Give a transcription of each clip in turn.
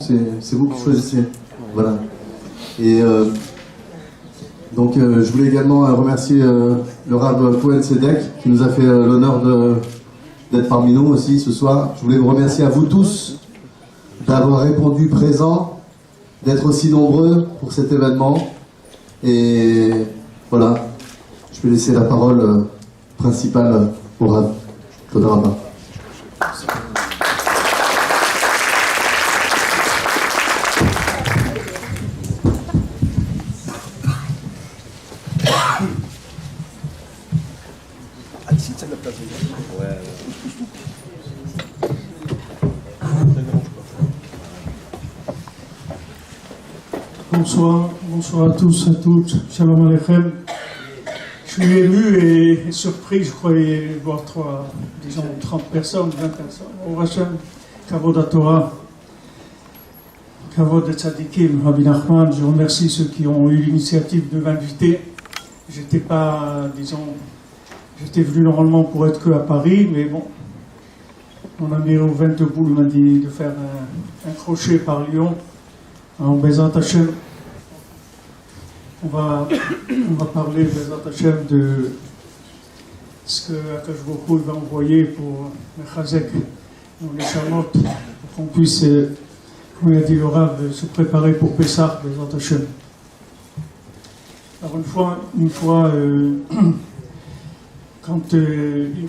c'est vous qui choisissez. Voilà. Et donc je voulais également remercier le Rav Cohen Sedek qui nous a fait l'honneur d'être parmi nous aussi ce soir. Je voulais vous remercier à vous tous d'avoir répondu présent, d'être aussi nombreux pour cet événement. Et voilà, je vais laisser la parole principale au Rav. Toda Rabba. Bonsoir à tous, à toutes. Shalom Aleichem. Je suis ému et surpris, je croyais voir 30 personnes, 20 personnes. Au Hashem, Kavod HaTorah, Kavod Tzadikim, Rabbi Nachman. Je remercie ceux qui ont eu l'initiative de m'inviter. J'étais venu normalement pour être que à Paris, mais bon, mon ami Rouven Teboul m'a dit de faire un crochet par Lyon. En Bezat Hashem, on va parler Bezat Hashem de ce que Akash Boko va envoyer pour Mechazek, les Shamot, pour qu'on puisse, comme il a dit le Rav, se préparer pour Pessah, Bezat Hashem. Alors une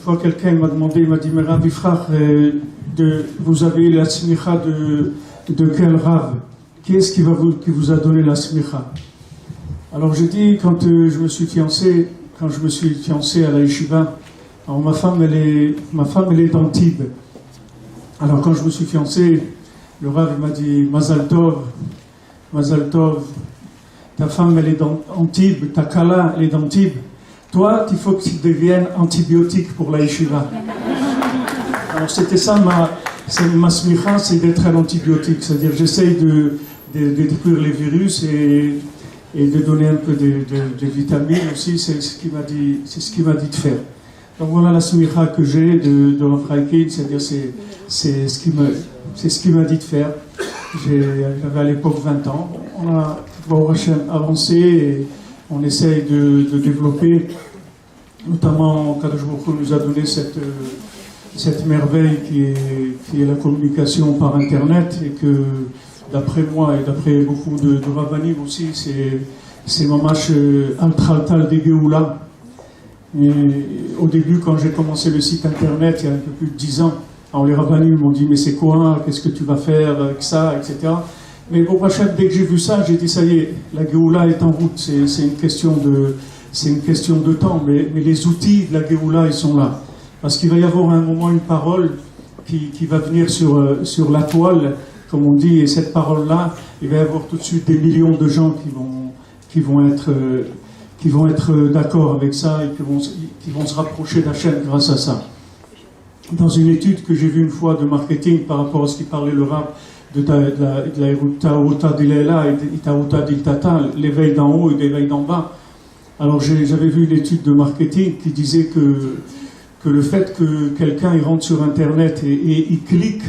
fois quelqu'un m'a demandé, il m'a dit, mais Rav Ifrach, vous avez la smicha de quel Rav? Qui est-ce qui vous a donné la smicha? Alors j'ai dit, quand je me suis fiancé à la yeshiva, alors ma femme elle est d'Antibes. Alors quand je me suis fiancé, le Rav m'a dit, Mazal Tov, ta femme elle est d'Antibes, ta Kala elle est d'Antibes. Toi, il faut que tu deviennes antibiotique pour la yeshiva. Alors c'était ça ma smicha, c'est d'être un antibiotique. C'est-à-dire j'essaye de détruire les virus et de donner un peu de vitamines aussi, c'est ce qu'il m'a dit de faire. Donc voilà la smicha que j'ai de l'Afraïkin, c'est-à-dire c'est ce qu'il m'a dit de faire. J'avais à l'époque 20 ans. On a avancé et on essaye de développer, notamment Kadosh Baruch Hu nous a donné cette merveille qui est la communication par Internet, et que d'après moi et d'après beaucoup de rabbanim aussi, c'est mamash altraltal de Geoula. Et au début, quand j'ai commencé le site Internet, il y a un peu plus de 10 ans, alors les rabbanim m'ont dit, mais c'est quoi, qu'est-ce que tu vas faire avec ça, etc. Mais bon, dès que j'ai vu ça, j'ai dit, ça y est, la Geoula est en route, c'est une question de temps, mais les outils de la Geoula, ils sont là. Parce qu'il va y avoir un moment une parole qui va venir sur la toile, comme on dit, et cette parole-là, il va y avoir tout de suite des millions de gens qui vont être d'accord avec ça et qui vont se rapprocher d'Hachem grâce à ça. Dans une étude que j'ai vue une fois de marketing par rapport à ce qui parlait le Rav de la Ta'ota d'Ilela et Ta'ota d'Iltata, l'éveil d'en haut et l'éveil d'en bas. Alors j'avais vu une étude de marketing qui disait que le fait que quelqu'un il rentre sur Internet et il clique,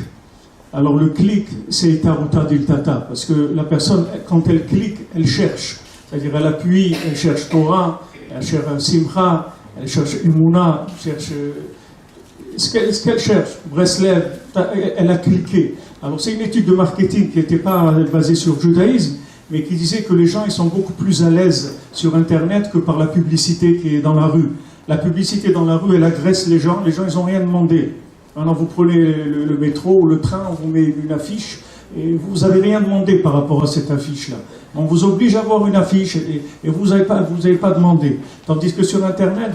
alors le clic c'est Ta'ota d'Iltata, parce que la personne, quand elle clique, elle cherche. C'est-à-dire elle appuie, elle cherche Torah, elle cherche Simcha, elle cherche Imuna, elle cherche ce qu'elle cherche, Breslev, elle a cliqué. Alors c'est une étude de marketing qui n'était pas basée sur le judaïsme, mais qui disait que les gens ils sont beaucoup plus à l'aise sur Internet que par la publicité qui est dans la rue. La publicité dans la rue, elle agresse les gens ils n'ont rien demandé. Maintenant vous prenez le métro ou le train, on vous met une affiche, et vous n'avez rien demandé par rapport à cette affiche-là. On vous oblige à avoir une affiche et vous n'avez pas demandé. Tandis que sur Internet,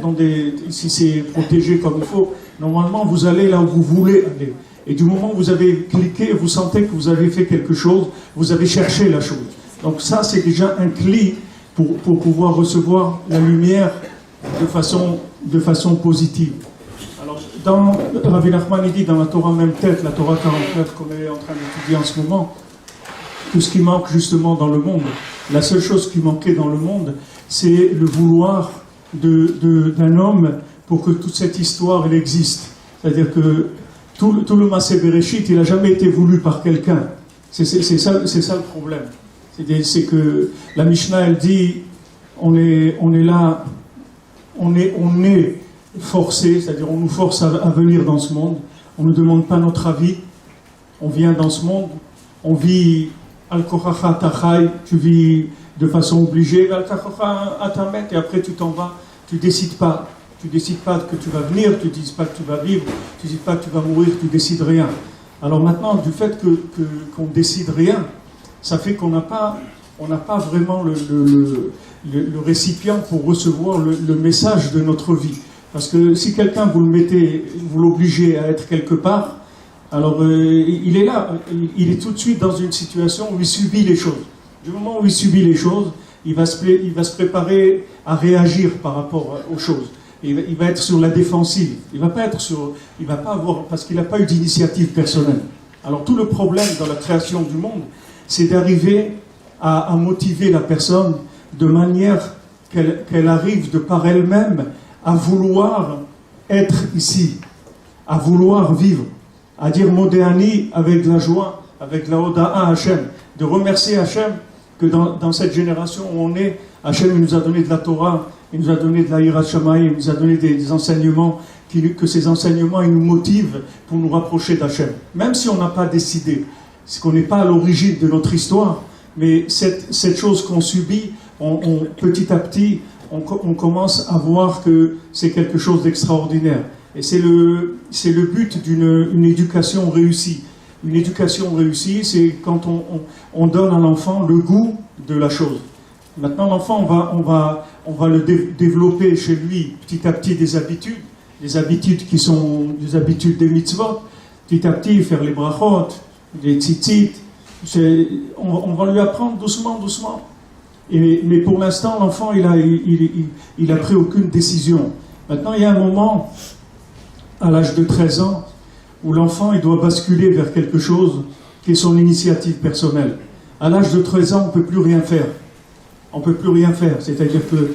si c'est protégé comme il faut, normalement vous allez là où vous voulez aller. Et du moment où vous avez cliqué, vous sentez que vous avez fait quelque chose, vous avez cherché la chose. Donc ça, c'est déjà un clé pour pouvoir recevoir la lumière de façon positive. Alors, dans Rabbi Nachman, il dit dans la Torah même tête, la Torah 49 qu'on est en train d'étudier en ce moment, que ce qui manque justement dans le monde, la seule chose qui manquait dans le monde, c'est le vouloir d'un homme pour que toute cette histoire elle existe. C'est-à-dire que tout le Maaseh Bereshit, il n'a jamais été voulu par quelqu'un. C'est ça le problème. C'est que la Mishnah, elle dit, on est là, on est forcé, c'est-à-dire on nous force à venir dans ce monde, on ne demande pas notre avis, on vient dans ce monde, on vit al-kochacha tachai, tu vis de façon obligée, al-kochacha atamet, et après tu t'en vas, tu décides pas que tu vas venir, tu ne décides pas que tu vas vivre, tu ne décides pas que tu vas mourir, tu décides rien. Alors maintenant, du fait qu'on décide rien, ça fait qu'on n'a pas vraiment le récipient pour recevoir le message de notre vie. Parce que si quelqu'un vous l'obligez à être quelque part, alors il est là, il est tout de suite dans une situation où il subit les choses. Du moment où il subit les choses, il va se préparer à réagir par rapport aux choses. Il va être sur la défensive. Il va pas avoir, parce qu'il n'a pas eu d'initiative personnelle. Alors tout le problème dans la création du monde, c'est d'arriver à motiver la personne de manière qu'elle arrive de par elle-même à vouloir être ici, à vouloir vivre, à dire Modéani avec la joie, avec la Oda'a Hachem, de remercier Hachem que dans cette génération où on est, Hachem il nous a donné de la Torah, il nous a donné de la Hirat Shamayim, il nous a donné des enseignements, que ces enseignements ils nous motivent pour nous rapprocher d'Hachem. Même si on n'a pas décidé, c'est qu'on n'est pas à l'origine de notre histoire, mais cette chose qu'on subit, petit à petit, on commence à voir que c'est quelque chose d'extraordinaire. Et c'est le but d'une éducation réussie. Une éducation réussie, c'est quand on donne à l'enfant le goût de la chose. Maintenant, l'enfant, on va le développer chez lui petit à petit des habitudes qui sont des habitudes des mitzvot. Petit à petit, faire les brachot, les tzitzit. On va lui apprendre doucement. Mais pour l'instant, l'enfant, il a pris aucune décision. Maintenant, il y a un moment, à l'âge de 13 ans, où l'enfant, il doit basculer vers quelque chose qui est son initiative personnelle. À l'âge de 13 ans, on ne peut plus rien faire. On ne peut plus rien faire. C'est-à-dire que,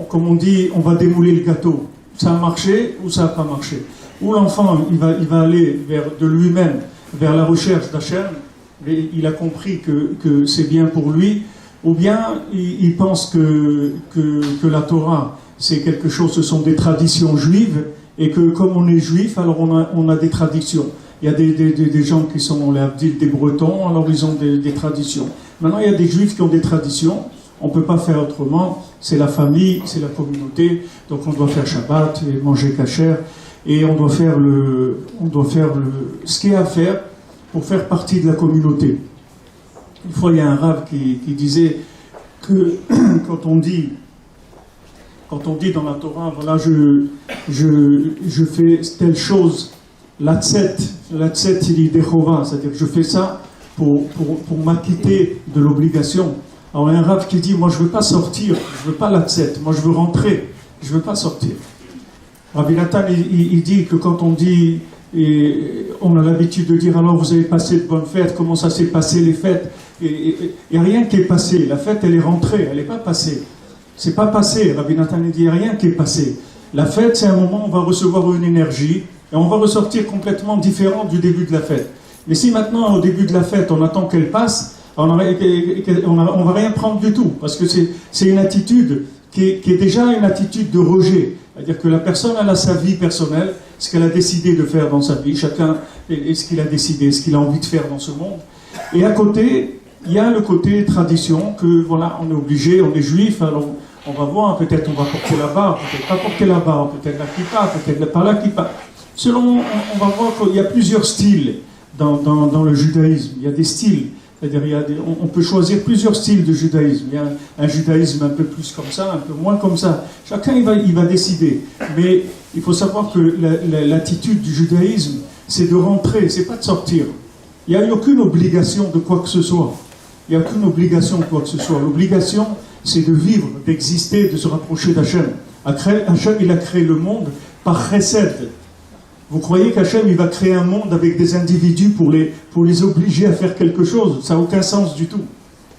comme on dit, on va démouler le gâteau. Ça a marché ou ça n'a pas marché. Ou l'enfant, il va aller de lui-même vers la recherche d'Hachem, et il a compris que c'est bien pour lui, ou bien il pense que la Torah, c'est quelque chose, ce sont des traditions juives, et que comme on est juif, alors on a des traditions. Il y a des gens qui sont des Bretons, alors ils ont des traditions. Maintenant, il y a des juifs qui ont des traditions, on ne peut pas faire autrement, c'est la famille, c'est la communauté, donc on doit faire Shabbat, et manger kasher, et on doit faire ce qu'il y a à faire pour faire partie de la communauté. Une fois, il y a un rav qui disait que quand on dit dans la Torah, voilà, je fais telle chose, l'atzet il est dechova, c'est-à-dire que je fais ça pour m'acquitter de l'obligation. Alors il y a un rav qui dit, moi je ne veux pas sortir, je ne veux pas l'atzet, moi je veux rentrer, je ne veux pas sortir. Rabbi Nathan, il dit que quand on dit, et on a l'habitude de dire, alors vous avez passé de bonnes fêtes, comment ça s'est passé les fêtes, il n'y a rien qui est passé, la fête elle est rentrée, elle n'est pas passée. C'est pas passé, Rabbi Nathan dit, il n'y a rien qui est passé. La fête, c'est un moment où on va recevoir une énergie, et on va ressortir complètement différent du début de la fête. Mais si maintenant, au début de la fête, on attend qu'elle passe, on va rien prendre du tout, parce que c'est une attitude qui est déjà une attitude de rejet. C'est-à-dire que la personne, elle a sa vie personnelle, ce qu'elle a décidé de faire dans sa vie, chacun est ce qu'il a décidé, ce qu'il a envie de faire dans ce monde. Et à côté, il y a le côté tradition, que voilà, on est obligé, on est juif, alors on va voir, peut-être on va porter la barbe, peut-être pas porter la barbe, peut-être la kippa, peut-être pas la kippa. Selon, on va voir qu'il y a plusieurs styles dans le judaïsme, il y a des styles. C'est-à-dire, on peut choisir plusieurs styles de judaïsme. Il y a un judaïsme un peu plus comme ça, un peu moins comme ça. Chacun, il va décider. Mais il faut savoir que l'attitude du judaïsme, c'est de rentrer, c'est pas de sortir. Il n'y a aucune obligation de quoi que ce soit. Il n'y a aucune obligation de quoi que ce soit. L'obligation, c'est de vivre, d'exister, de se rapprocher d'Hachem. Hachem, il a créé le monde par chesed. Vous croyez qu'Hachem, il va créer un monde avec des individus pour les obliger à faire quelque chose? Ça n'a aucun sens du tout.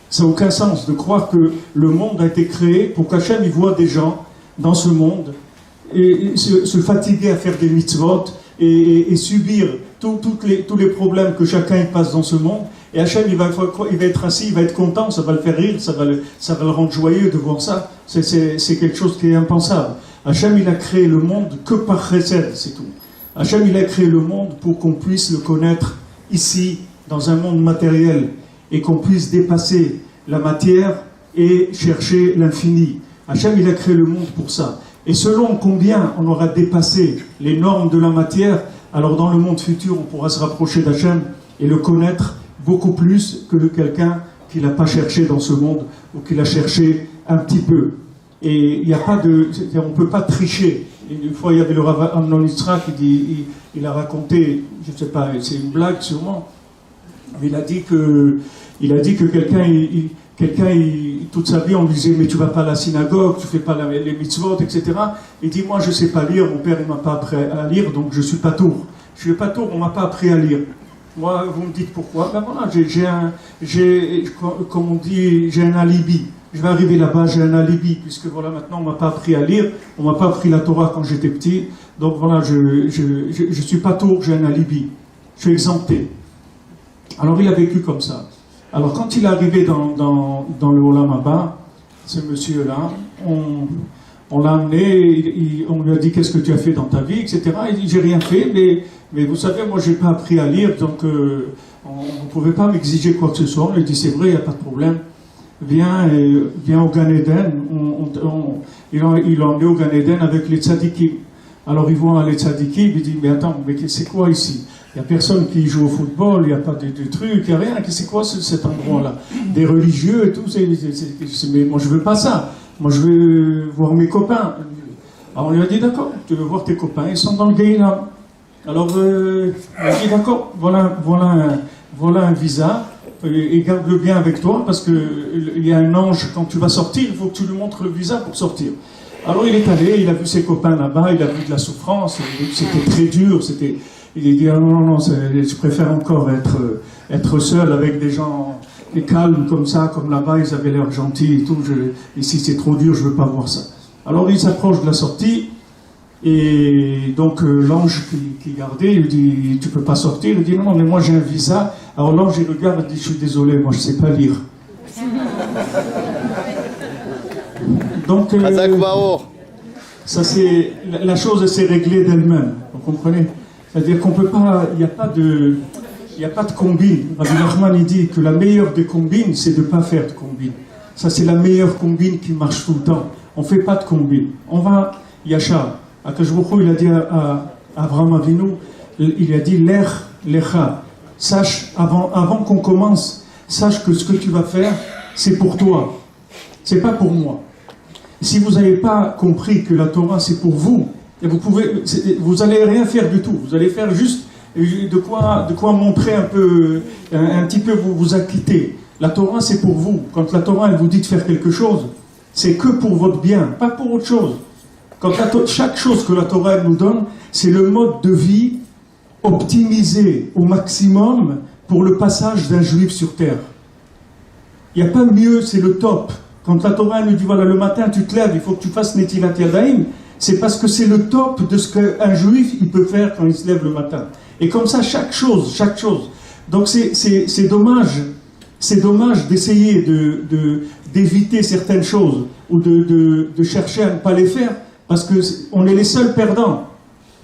Ça n'a aucun sens de croire que le monde a été créé pour qu'Hachem, il voit des gens dans ce monde et se fatiguer à faire des mitzvot et subir tous les problèmes que chacun passe dans ce monde. Et Hachem, il va être assis, il va être content, ça va le faire rire, ça va le rendre joyeux de voir ça. C'est quelque chose qui est impensable. Hachem, il a créé le monde que par chesed, c'est tout. Hachem, il a créé le monde pour qu'on puisse le connaître ici, dans un monde matériel, et qu'on puisse dépasser la matière et chercher l'infini. Hachem, il a créé le monde pour ça. Et selon combien on aura dépassé les normes de la matière, alors dans le monde futur, on pourra se rapprocher d'Hachem et le connaître beaucoup plus que quelqu'un qui l'a pas cherché dans ce monde ou qui l'a cherché un petit peu. Et il n'y a pas de, on peut pas tricher. Une fois, il y avait le Rav Amnon Isra qui dit, il a raconté, je ne sais pas, c'est une blague sûrement, mais il a dit que quelqu'un, toute sa vie, on lui disait, mais tu vas pas à la synagogue, tu fais pas les mitzvot, etc. Il dit, moi, je sais pas lire, mon père, il m'a pas appris à lire, donc je suis pas tour. Je suis pas tour, on m'a pas appris à lire. Moi, vous me dites pourquoi? Ben voilà, comme on dit, j'ai un alibi. Je vais arriver là-bas, j'ai un alibi, puisque voilà, maintenant, on m'a pas appris à lire, on m'a pas appris la Torah quand j'étais petit, donc voilà, je suis pas tour, j'ai un alibi. Je suis exempté. Alors, il a vécu comme ça. Alors, quand il est arrivé dans le Olam Haba, ce monsieur-là, on l'a amené, on lui a dit qu'est-ce que tu as fait dans ta vie, etc. Il dit j'ai rien fait, mais vous savez, moi j'ai pas appris à lire, donc on ne pouvait pas m'exiger quoi que ce soit. On lui a dit c'est vrai, il n'y a pas de problème. Viens au Gan Eden. Il l'a emmené au Gan Eden avec les tzadikim. Alors il voit les tzadikim, il dit mais attends, mais c'est quoi ici? Il n'y a personne qui joue au football, il n'y a pas de trucs, il n'y a rien. C'est quoi cet endroit-là? Des religieux et tout. Mais moi, je ne veux pas ça. Moi, je veux voir mes copains. Alors, on lui a dit, d'accord, tu veux voir tes copains, ils sont dans le Gehinam. Alors, il a dit, d'accord, voilà un visa, et garde-le bien avec toi, parce qu'il y a un ange, quand tu vas sortir, il faut que tu lui montres le visa pour sortir. Alors, il est allé, il a vu ses copains là-bas, il a vu de la souffrance, c'était très dur, il a dit, ah non, je préfère encore être seul avec des gens calmes comme ça, comme là-bas, ils avaient l'air gentils et tout. Ici, c'est trop dur, je ne veux pas voir ça. Alors, il s'approche de la sortie, et donc l'ange qui gardait, il lui dit, tu ne peux pas sortir. Il dit, non, mais moi j'ai un visa. Alors l'ange, il regarde, il dit, je suis désolé, moi je ne sais pas lire. Donc, ça c'est, la chose s'est réglée d'elle-même, vous comprenez? C'est-à-dire qu'on peut pas, il n'y a pas de combine. Rabbi Nachman, il dit que la meilleure des combines, c'est de ne pas faire de combine. Ça, c'est la meilleure combine qui marche tout le temps. On ne fait pas de combine. On va, Yachar, Akadosh Baruch Hu, il a dit à Avraham Avinu, il a dit, Lech Lecha, sache, avant qu'on commence, sache que ce que tu vas faire, c'est pour toi. C'est pas pour moi. Si vous n'avez pas compris que la Torah, c'est pour vous, et vous allez rien faire du tout. Vous allez faire juste de quoi montrer un petit peu vous acquitter. La Torah, c'est pour vous. Quand la Torah, elle vous dit de faire quelque chose, c'est que pour votre bien, pas pour autre chose. Quand chaque chose que la Torah elle nous donne, c'est le mode de vie optimisé au maximum pour le passage d'un juif sur terre. Il n'y a pas mieux, c'est le top. Quand la Torah elle nous dit, voilà, le matin, tu te lèves, il faut que tu fasses Netilat Yadayim, c'est parce que c'est le top de ce qu'un juif il peut faire quand il se lève le matin. Et comme ça, chaque chose. Donc c'est dommage d'essayer d'éviter certaines choses ou de chercher à ne pas les faire, parce qu'on est les seuls perdants.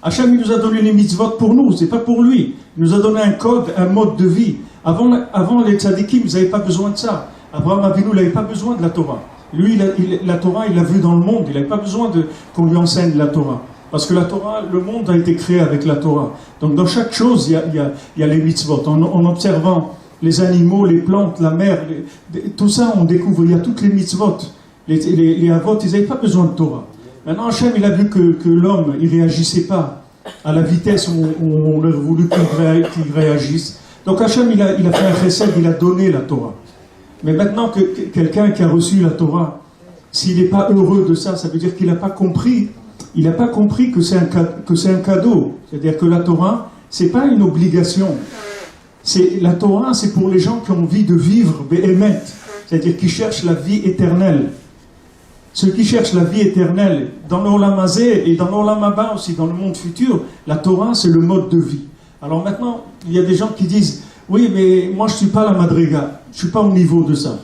Hachem, il nous a donné les mitzvot pour nous, c'est pas pour lui. Il nous a donné un code, un mode de vie. Avant les tzadikim, ils n'avaient pas besoin de ça. Abraham Avinu, il n'avait pas besoin de la Torah. Lui, la Torah, il l'a vu dans le monde. Il n'avait pas besoin qu'on lui enseigne la Torah. Parce que la Torah, le monde a été créé avec la Torah. Donc dans chaque chose, il y a les mitzvot. En observant les animaux, les plantes, la mer, tout ça, on découvre. Il y a toutes les mitzvot. Les avot, ils n'avaient pas besoin de Torah. Maintenant, Hachem, il a vu que l'homme, il ne réagissait pas à la vitesse où on aurait voulu qu'il réagisse. Donc Hachem, il a fait un chesed, il a donné la Torah. Mais maintenant que quelqu'un qui a reçu la Torah, s'il n'est pas heureux de ça, ça veut dire qu'il n'a pas compris. Il n'a pas compris que c'est un cadeau. C'est-à-dire que la Torah, c'est pas une obligation. La Torah, c'est pour les gens qui ont envie de vivre be'emet, c'est-à-dire qui cherchent la vie éternelle. Ceux qui cherchent la vie éternelle, dans l'Olam Hazé et dans l'Olam Haba aussi, dans le monde futur, la Torah, c'est le mode de vie. Alors maintenant, il y a des gens qui disent, Oui, mais moi je ne suis pas la madriga, je ne suis pas au niveau de ça.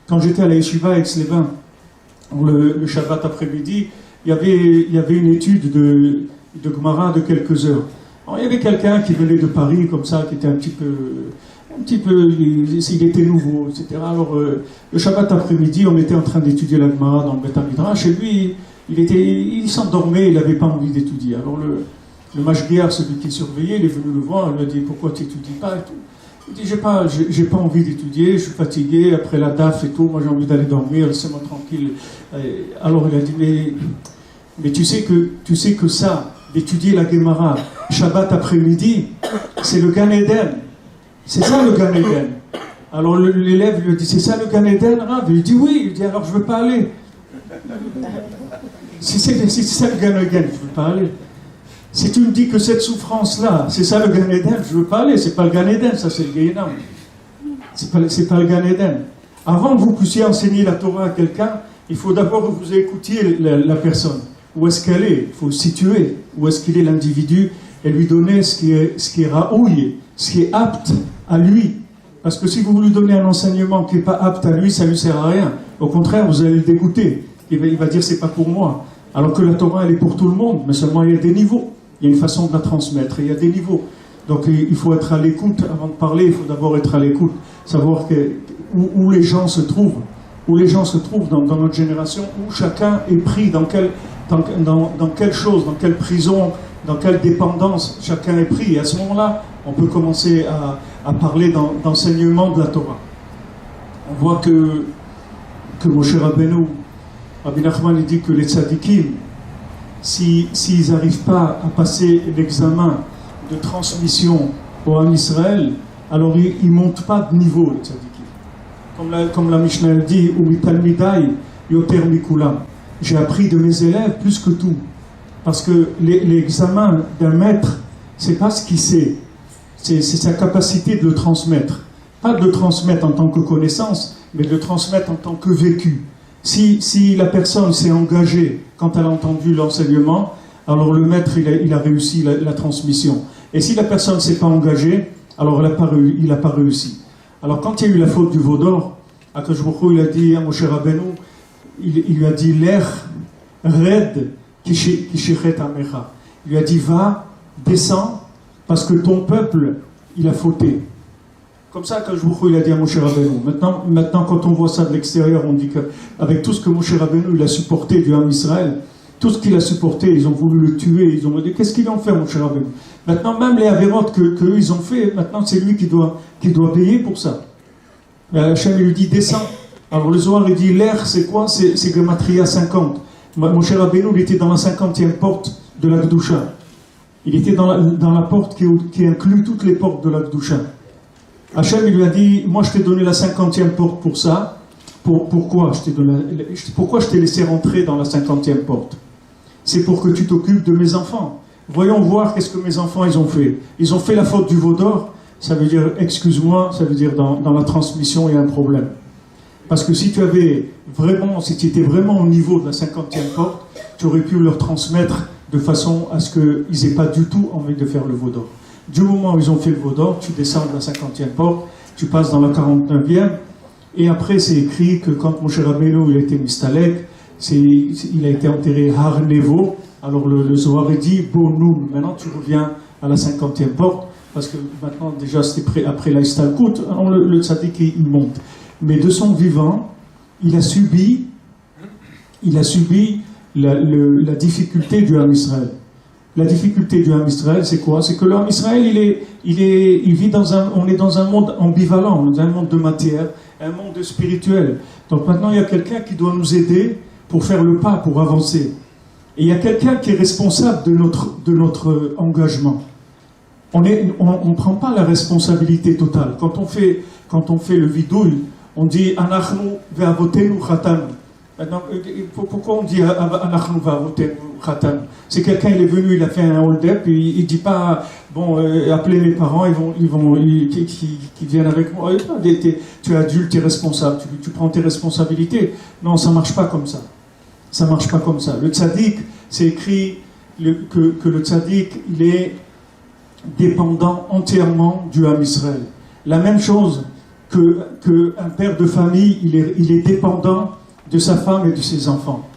Quand j'étais à la Yeshiva à Aix-les-Bains, le Shabbat après-midi, il y avait une étude de Gemara de quelques heures. Alors, il y avait quelqu'un qui venait de Paris, comme ça, qui était un petit peu, il était nouveau, etc. Alors, le Shabbat après-midi, on était en train d'étudier la Gemara dans le Beth Midrash, et lui, il s'endormait, il n'avait pas envie d'étudier. Alors, le mashgiach, celui qui surveillait, il est venu le voir, il lui a dit, pourquoi tu n'étudies pas et tout. Il dit, j'ai pas envie d'étudier, je suis fatigué, après la DAF et tout, moi j'ai envie d'aller dormir, laissez-moi tranquille. Alors il a dit, mais tu sais que ça, d'étudier la Gemara, Shabbat après-midi, c'est le Gan Eden. C'est ça le Gan Eden. Alors l'élève lui a dit, c'est ça le Gan Eden, Rav? Il dit, oui. Il dit, alors je veux pas aller. Si c'est ça le Gan Eden, je veux pas aller. Si tu me dis que cette souffrance-là, c'est ça le Gan Eden, je ne veux pas aller, c'est pas le Gan Eden, ça c'est le Gehinnom. C'est pas le Gan Eden. Avant que vous puissiez enseigner la Torah à quelqu'un, il faut d'abord que vous écoutiez la personne. Où est-ce qu'elle est? Il faut le situer. Où est-ce qu'il est l'individu? Et lui donner ce qui est raouille, ce qui est apte à lui. Parce que si vous lui donnez un enseignement qui n'est pas apte à lui, ça ne lui sert à rien. Au contraire, vous allez le dégoûter. Il va dire c'est pas pour moi. Alors que la Torah, elle est pour tout le monde, mais seulement il y a des niveaux. Il y a une façon de la transmettre, il y a des niveaux. Donc il faut être à l'écoute, avant de parler, il faut d'abord être à l'écoute, savoir où les gens se trouvent, dans notre génération, où chacun est pris, dans quelle chose, dans quelle prison, dans quelle dépendance chacun est pris. Et à ce moment-là, on peut commencer à parler d'enseignement de la Torah. On voit que Moshe Rabbeinu, Rabbi Nachman, il dit que les tzadikim, s'ils n'arrivent pas à passer l'examen de transmission au Ham Israël, alors ils ne montent pas de niveau, les tzadikim. Comme la Mishnah dit, Umi talmidai yoter mikulam. J'ai appris de mes élèves plus que tout. Parce que l'examen d'un maître, c'est pas ce qu'il sait, c'est sa capacité de le transmettre. Pas de le transmettre en tant que connaissance, mais de le transmettre en tant que vécu. Si la personne s'est engagée quand elle a entendu l'enseignement, alors le maître il a réussi la transmission. Et si la personne ne s'est pas engagée, alors il n'a pas réussi. Alors quand il y a eu la faute du veau d'or, Akadosh Baruch Hu, il a dit à Moshe Rabbeinu, il lui a dit l'air red kishechet amecha. Il lui a dit va, descends, parce que ton peuple il a fauté. Comme ça, quand il a dit à Moshe Rabbeinu. Maintenant, quand on voit ça de l'extérieur, on dit qu'avec tout ce que Moshe Rabbeinu il a supporté du Ham Israël, tout ce qu'il a supporté, ils ont voulu le tuer, ils ont dit qu'est-ce qu'ils ont fait, Moshe Rabbeinu? Maintenant, même les avérotes qu'eux ils ont fait, maintenant c'est lui qui doit payer pour ça. Hachem lui dit descends. Alors le Zohar il dit l'air c'est quoi? C'est Gematria 50. Moshe Rabbeinu il était dans la 50e porte de la Gdusha. Il était dans la porte qui inclut toutes les portes de la Gdusha. Hachem il lui a dit, moi je t'ai donné la 50e porte pour ça. Pourquoi je t'ai laissé rentrer dans la 50e porte? C'est pour que tu t'occupes de mes enfants. Voyons voir qu'est-ce que mes enfants ils ont fait. Ils ont fait la faute du veau d'or. Ça veut dire, excuse-moi, ça veut dire dans la transmission il y a un problème. Parce que si tu étais vraiment au niveau de la 50e porte, tu aurais pu leur transmettre de façon à ce qu'ils n'aient pas du tout envie de faire le veau d'or. Du moment où ils ont fait le veau d'or, tu descends de la 50e porte, tu passes dans la 49e, et après c'est écrit que quand Moshe Rabbeinu il a été mistalek, il a été enterré Har Nevo, alors le Zohar dit Bonoum, maintenant tu reviens à la 50e porte, parce que maintenant déjà c'était après la Istalkut, le tzaddik il monte. Mais de son vivant, il a subi la difficulté du Ham Israël. La difficulté du Ham Israël, c'est quoi? C'est que le Ham Israël, on est dans un monde ambivalent, dans un monde de matière, un monde spirituel. Donc maintenant, il y a quelqu'un qui doit nous aider pour faire le pas, pour avancer. Et il y a quelqu'un qui est responsable de notre engagement. On ne prend pas la responsabilité totale. Quand on fait le vidouille, on dit « Anachnu ve'avotenu chatanu ». Maintenant, pourquoi on dit Anachnu ve'avotenu chatanu? C'est quelqu'un, il est venu, il a fait un hold-up, il ne dit pas « Bon, appelez mes parents, qui viennent avec moi. » Tu es adulte, tu es responsable, tu prends tes responsabilités. Non, ça ne marche pas comme ça. Ça ne marche pas comme ça. Le tzaddik, c'est écrit que le tzaddik, il est dépendant entièrement du Ham Israël. La même chose qu'un père de famille, il est dépendant de sa femme et de ses enfants.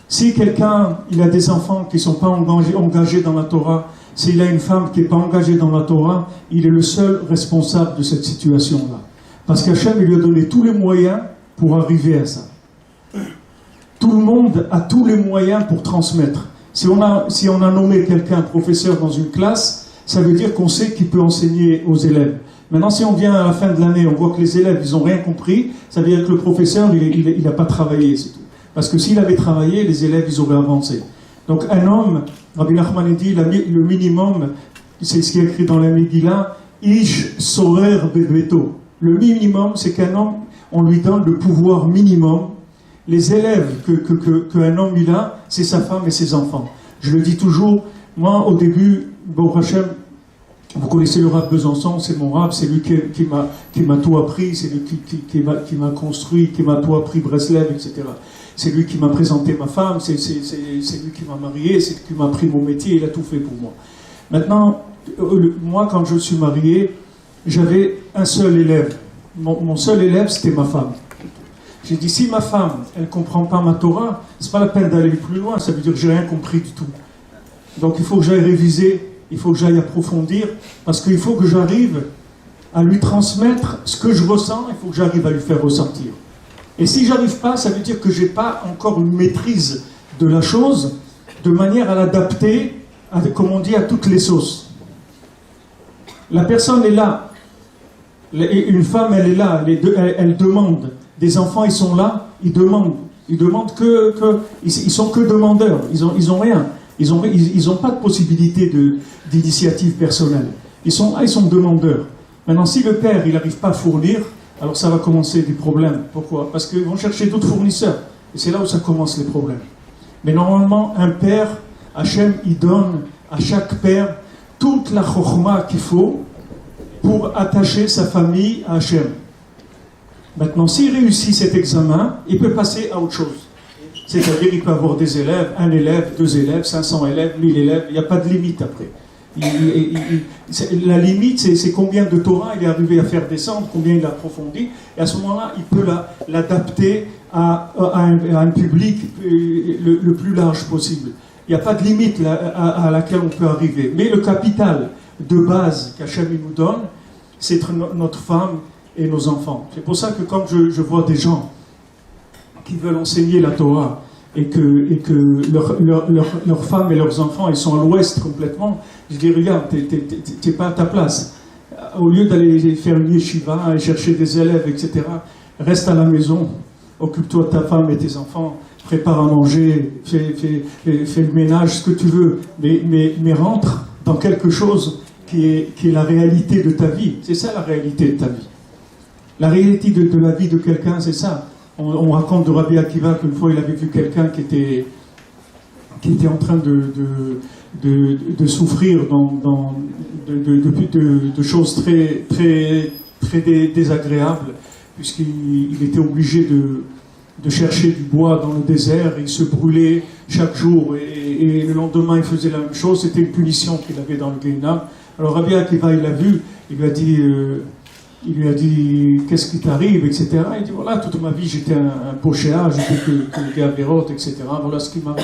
Si quelqu'un, il a des enfants qui ne sont pas engagés dans la Torah, s'il a une femme qui n'est pas engagée dans la Torah, il est le seul responsable de cette situation-là. Parce qu'Hachem, il lui a donné tous les moyens pour arriver à ça. Tout le monde a tous les moyens pour transmettre. Si on a nommé quelqu'un professeur dans une classe, ça veut dire qu'on sait qu'il peut enseigner aux élèves. Maintenant, si on vient à la fin de l'année, on voit que les élèves, ils n'ont rien compris, ça veut dire que le professeur, il n'a pas travaillé, c'est tout. Parce que s'il avait travaillé, les élèves, ils auraient avancé. Donc un homme, Rabbi Nachman dit, le minimum, c'est ce qui est écrit dans la Megillah, Ish Sorer Bebeto. Le minimum, c'est qu'un homme, on lui donne le pouvoir minimum. Les élèves qu'un homme il a, c'est sa femme et ses enfants. Je le dis toujours, moi au début, Baruch Hashem, vous connaissez le Rav Besançon, c'est mon Rav, c'est lui qui m'a tout appris, c'est lui qui m'a construit, qui m'a tout appris, Breslev, etc. C'est lui qui m'a présenté ma femme, c'est lui qui m'a marié, c'est lui qui m'a appris mon métier, il a tout fait pour moi. Maintenant, moi quand je suis marié, j'avais un seul élève. Mon seul élève, c'était ma femme. J'ai dit, si ma femme, elle ne comprend pas ma Torah, c'est pas la peine d'aller plus loin, ça veut dire que j'ai rien compris du tout. Donc il faut que j'aille réviser, il faut que j'aille approfondir, parce qu'il faut que j'arrive à lui transmettre ce que je ressens, il faut que j'arrive à lui faire ressentir. Et si j'arrive pas, ça veut dire que j'ai pas encore une maîtrise de la chose, de manière à l'adapter, comme on dit, à toutes les sauces. La personne est là, une femme, elle est là, elle demande. Des enfants, ils sont là, ils demandent ils sont que demandeurs, ils ont rien, ils ont pas de possibilité d'initiative personnelle. Ils sont demandeurs. Maintenant, si le père, il n'arrive pas à fournir, alors ça va commencer des problèmes. Pourquoi? Parce qu'ils vont chercher d'autres fournisseurs. Et c'est là où ça commence les problèmes. Mais normalement, un père, Hachem, il donne à chaque père toute la chokhma qu'il faut pour attacher sa famille à Hachem. Maintenant, s'il réussit cet examen, il peut passer à autre chose. C'est-à-dire, il peut avoir des élèves, un élève, 2 élèves, 500 élèves, 1000 élèves, il n'y a pas de limite après. La limite, c'est combien de Torah il est arrivé à faire descendre, combien il a approfondi, et à ce moment-là, il peut l'adapter à un public le plus large possible. Il n'y a pas de limite à laquelle on peut arriver. Mais le capital de base qu'Hachem nous donne, c'est notre femme et nos enfants. C'est pour ça que quand je vois des gens qui veulent enseigner la Torah et que leurs femmes et leurs enfants, ils sont à l'ouest complètement, je dis, regarde, t'es pas à ta place. Au lieu d'aller faire une yeshiva, aller chercher des élèves, etc., reste à la maison, occupe-toi de ta femme et tes enfants, prépare à manger, fais le ménage, ce que tu veux, mais rentre dans quelque chose qui est la réalité de ta vie. C'est ça la réalité de ta vie. La réalité de la vie de quelqu'un, c'est ça. On raconte de Rabbi Akiva qu'une fois il avait vu quelqu'un qui était en train de souffrir de choses très, très, très désagréables, puisqu'il était obligé de chercher du bois dans le désert, et il se brûlait chaque jour, et le lendemain il faisait la même chose. C'était une punition qu'il avait dans le Gehinam. Alors Rabbi Akiva, il l'a vu, il lui a dit qu'est-ce qui t'arrive, etc. Il dit voilà, toute ma vie j'étais un pochéa, j'étais que des avérotes, etc. Voilà ce qui m'arrive.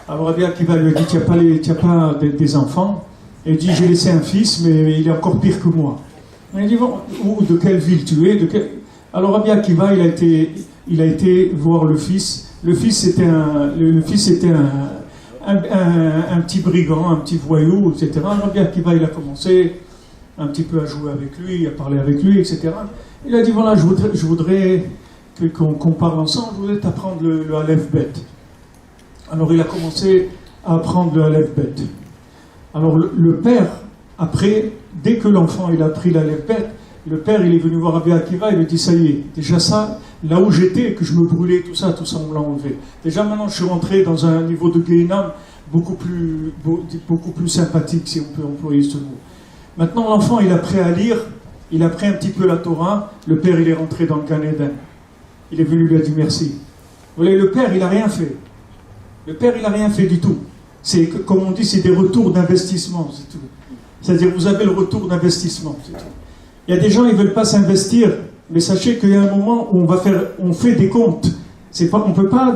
Alors Rabbi Akiva lui a dit tu n'as pas des enfants? Et il dit j'ai laissé un fils, mais il est encore pire que moi. Il dit bon, de quelle ville tu es? Alors Rabbi Akiva, il a été voir le fils. Le fils c'était un petit brigand, un petit voyou, etc. Rabbi Akiva, il a commencé un petit peu à jouer avec lui, à parler avec lui, etc. Il a dit, voilà, je voudrais qu'on parle ensemble, je voudrais t'apprendre le Aleph Bet. Alors il a commencé à apprendre le Aleph Bet. Alors le père, après, dès que l'enfant il a appris l'Aleph Bet, le père il est venu voir Rabbi Akiva, il lui dit, ça y est, déjà ça, là où j'étais, que je me brûlais, tout ça on me l'a enlevé. Déjà maintenant je suis rentré dans un niveau de Gehinam beaucoup plus sympathique, si on peut employer ce mot. Maintenant, l'enfant, il a appris à lire, il a appris un petit peu la Torah, le père, il est rentré dans le Gan Eden. Il est venu lui a dit merci. Vous voyez, le père, il n'a rien fait. Le père, il n'a rien fait du tout. C'est, comme on dit, c'est des retours d'investissement, c'est tout. C'est-à-dire, vous avez le retour d'investissement, c'est tout. Il y a des gens, ils ne veulent pas s'investir, mais sachez qu'il y a un moment où on fait des comptes. C'est pas, on peut pas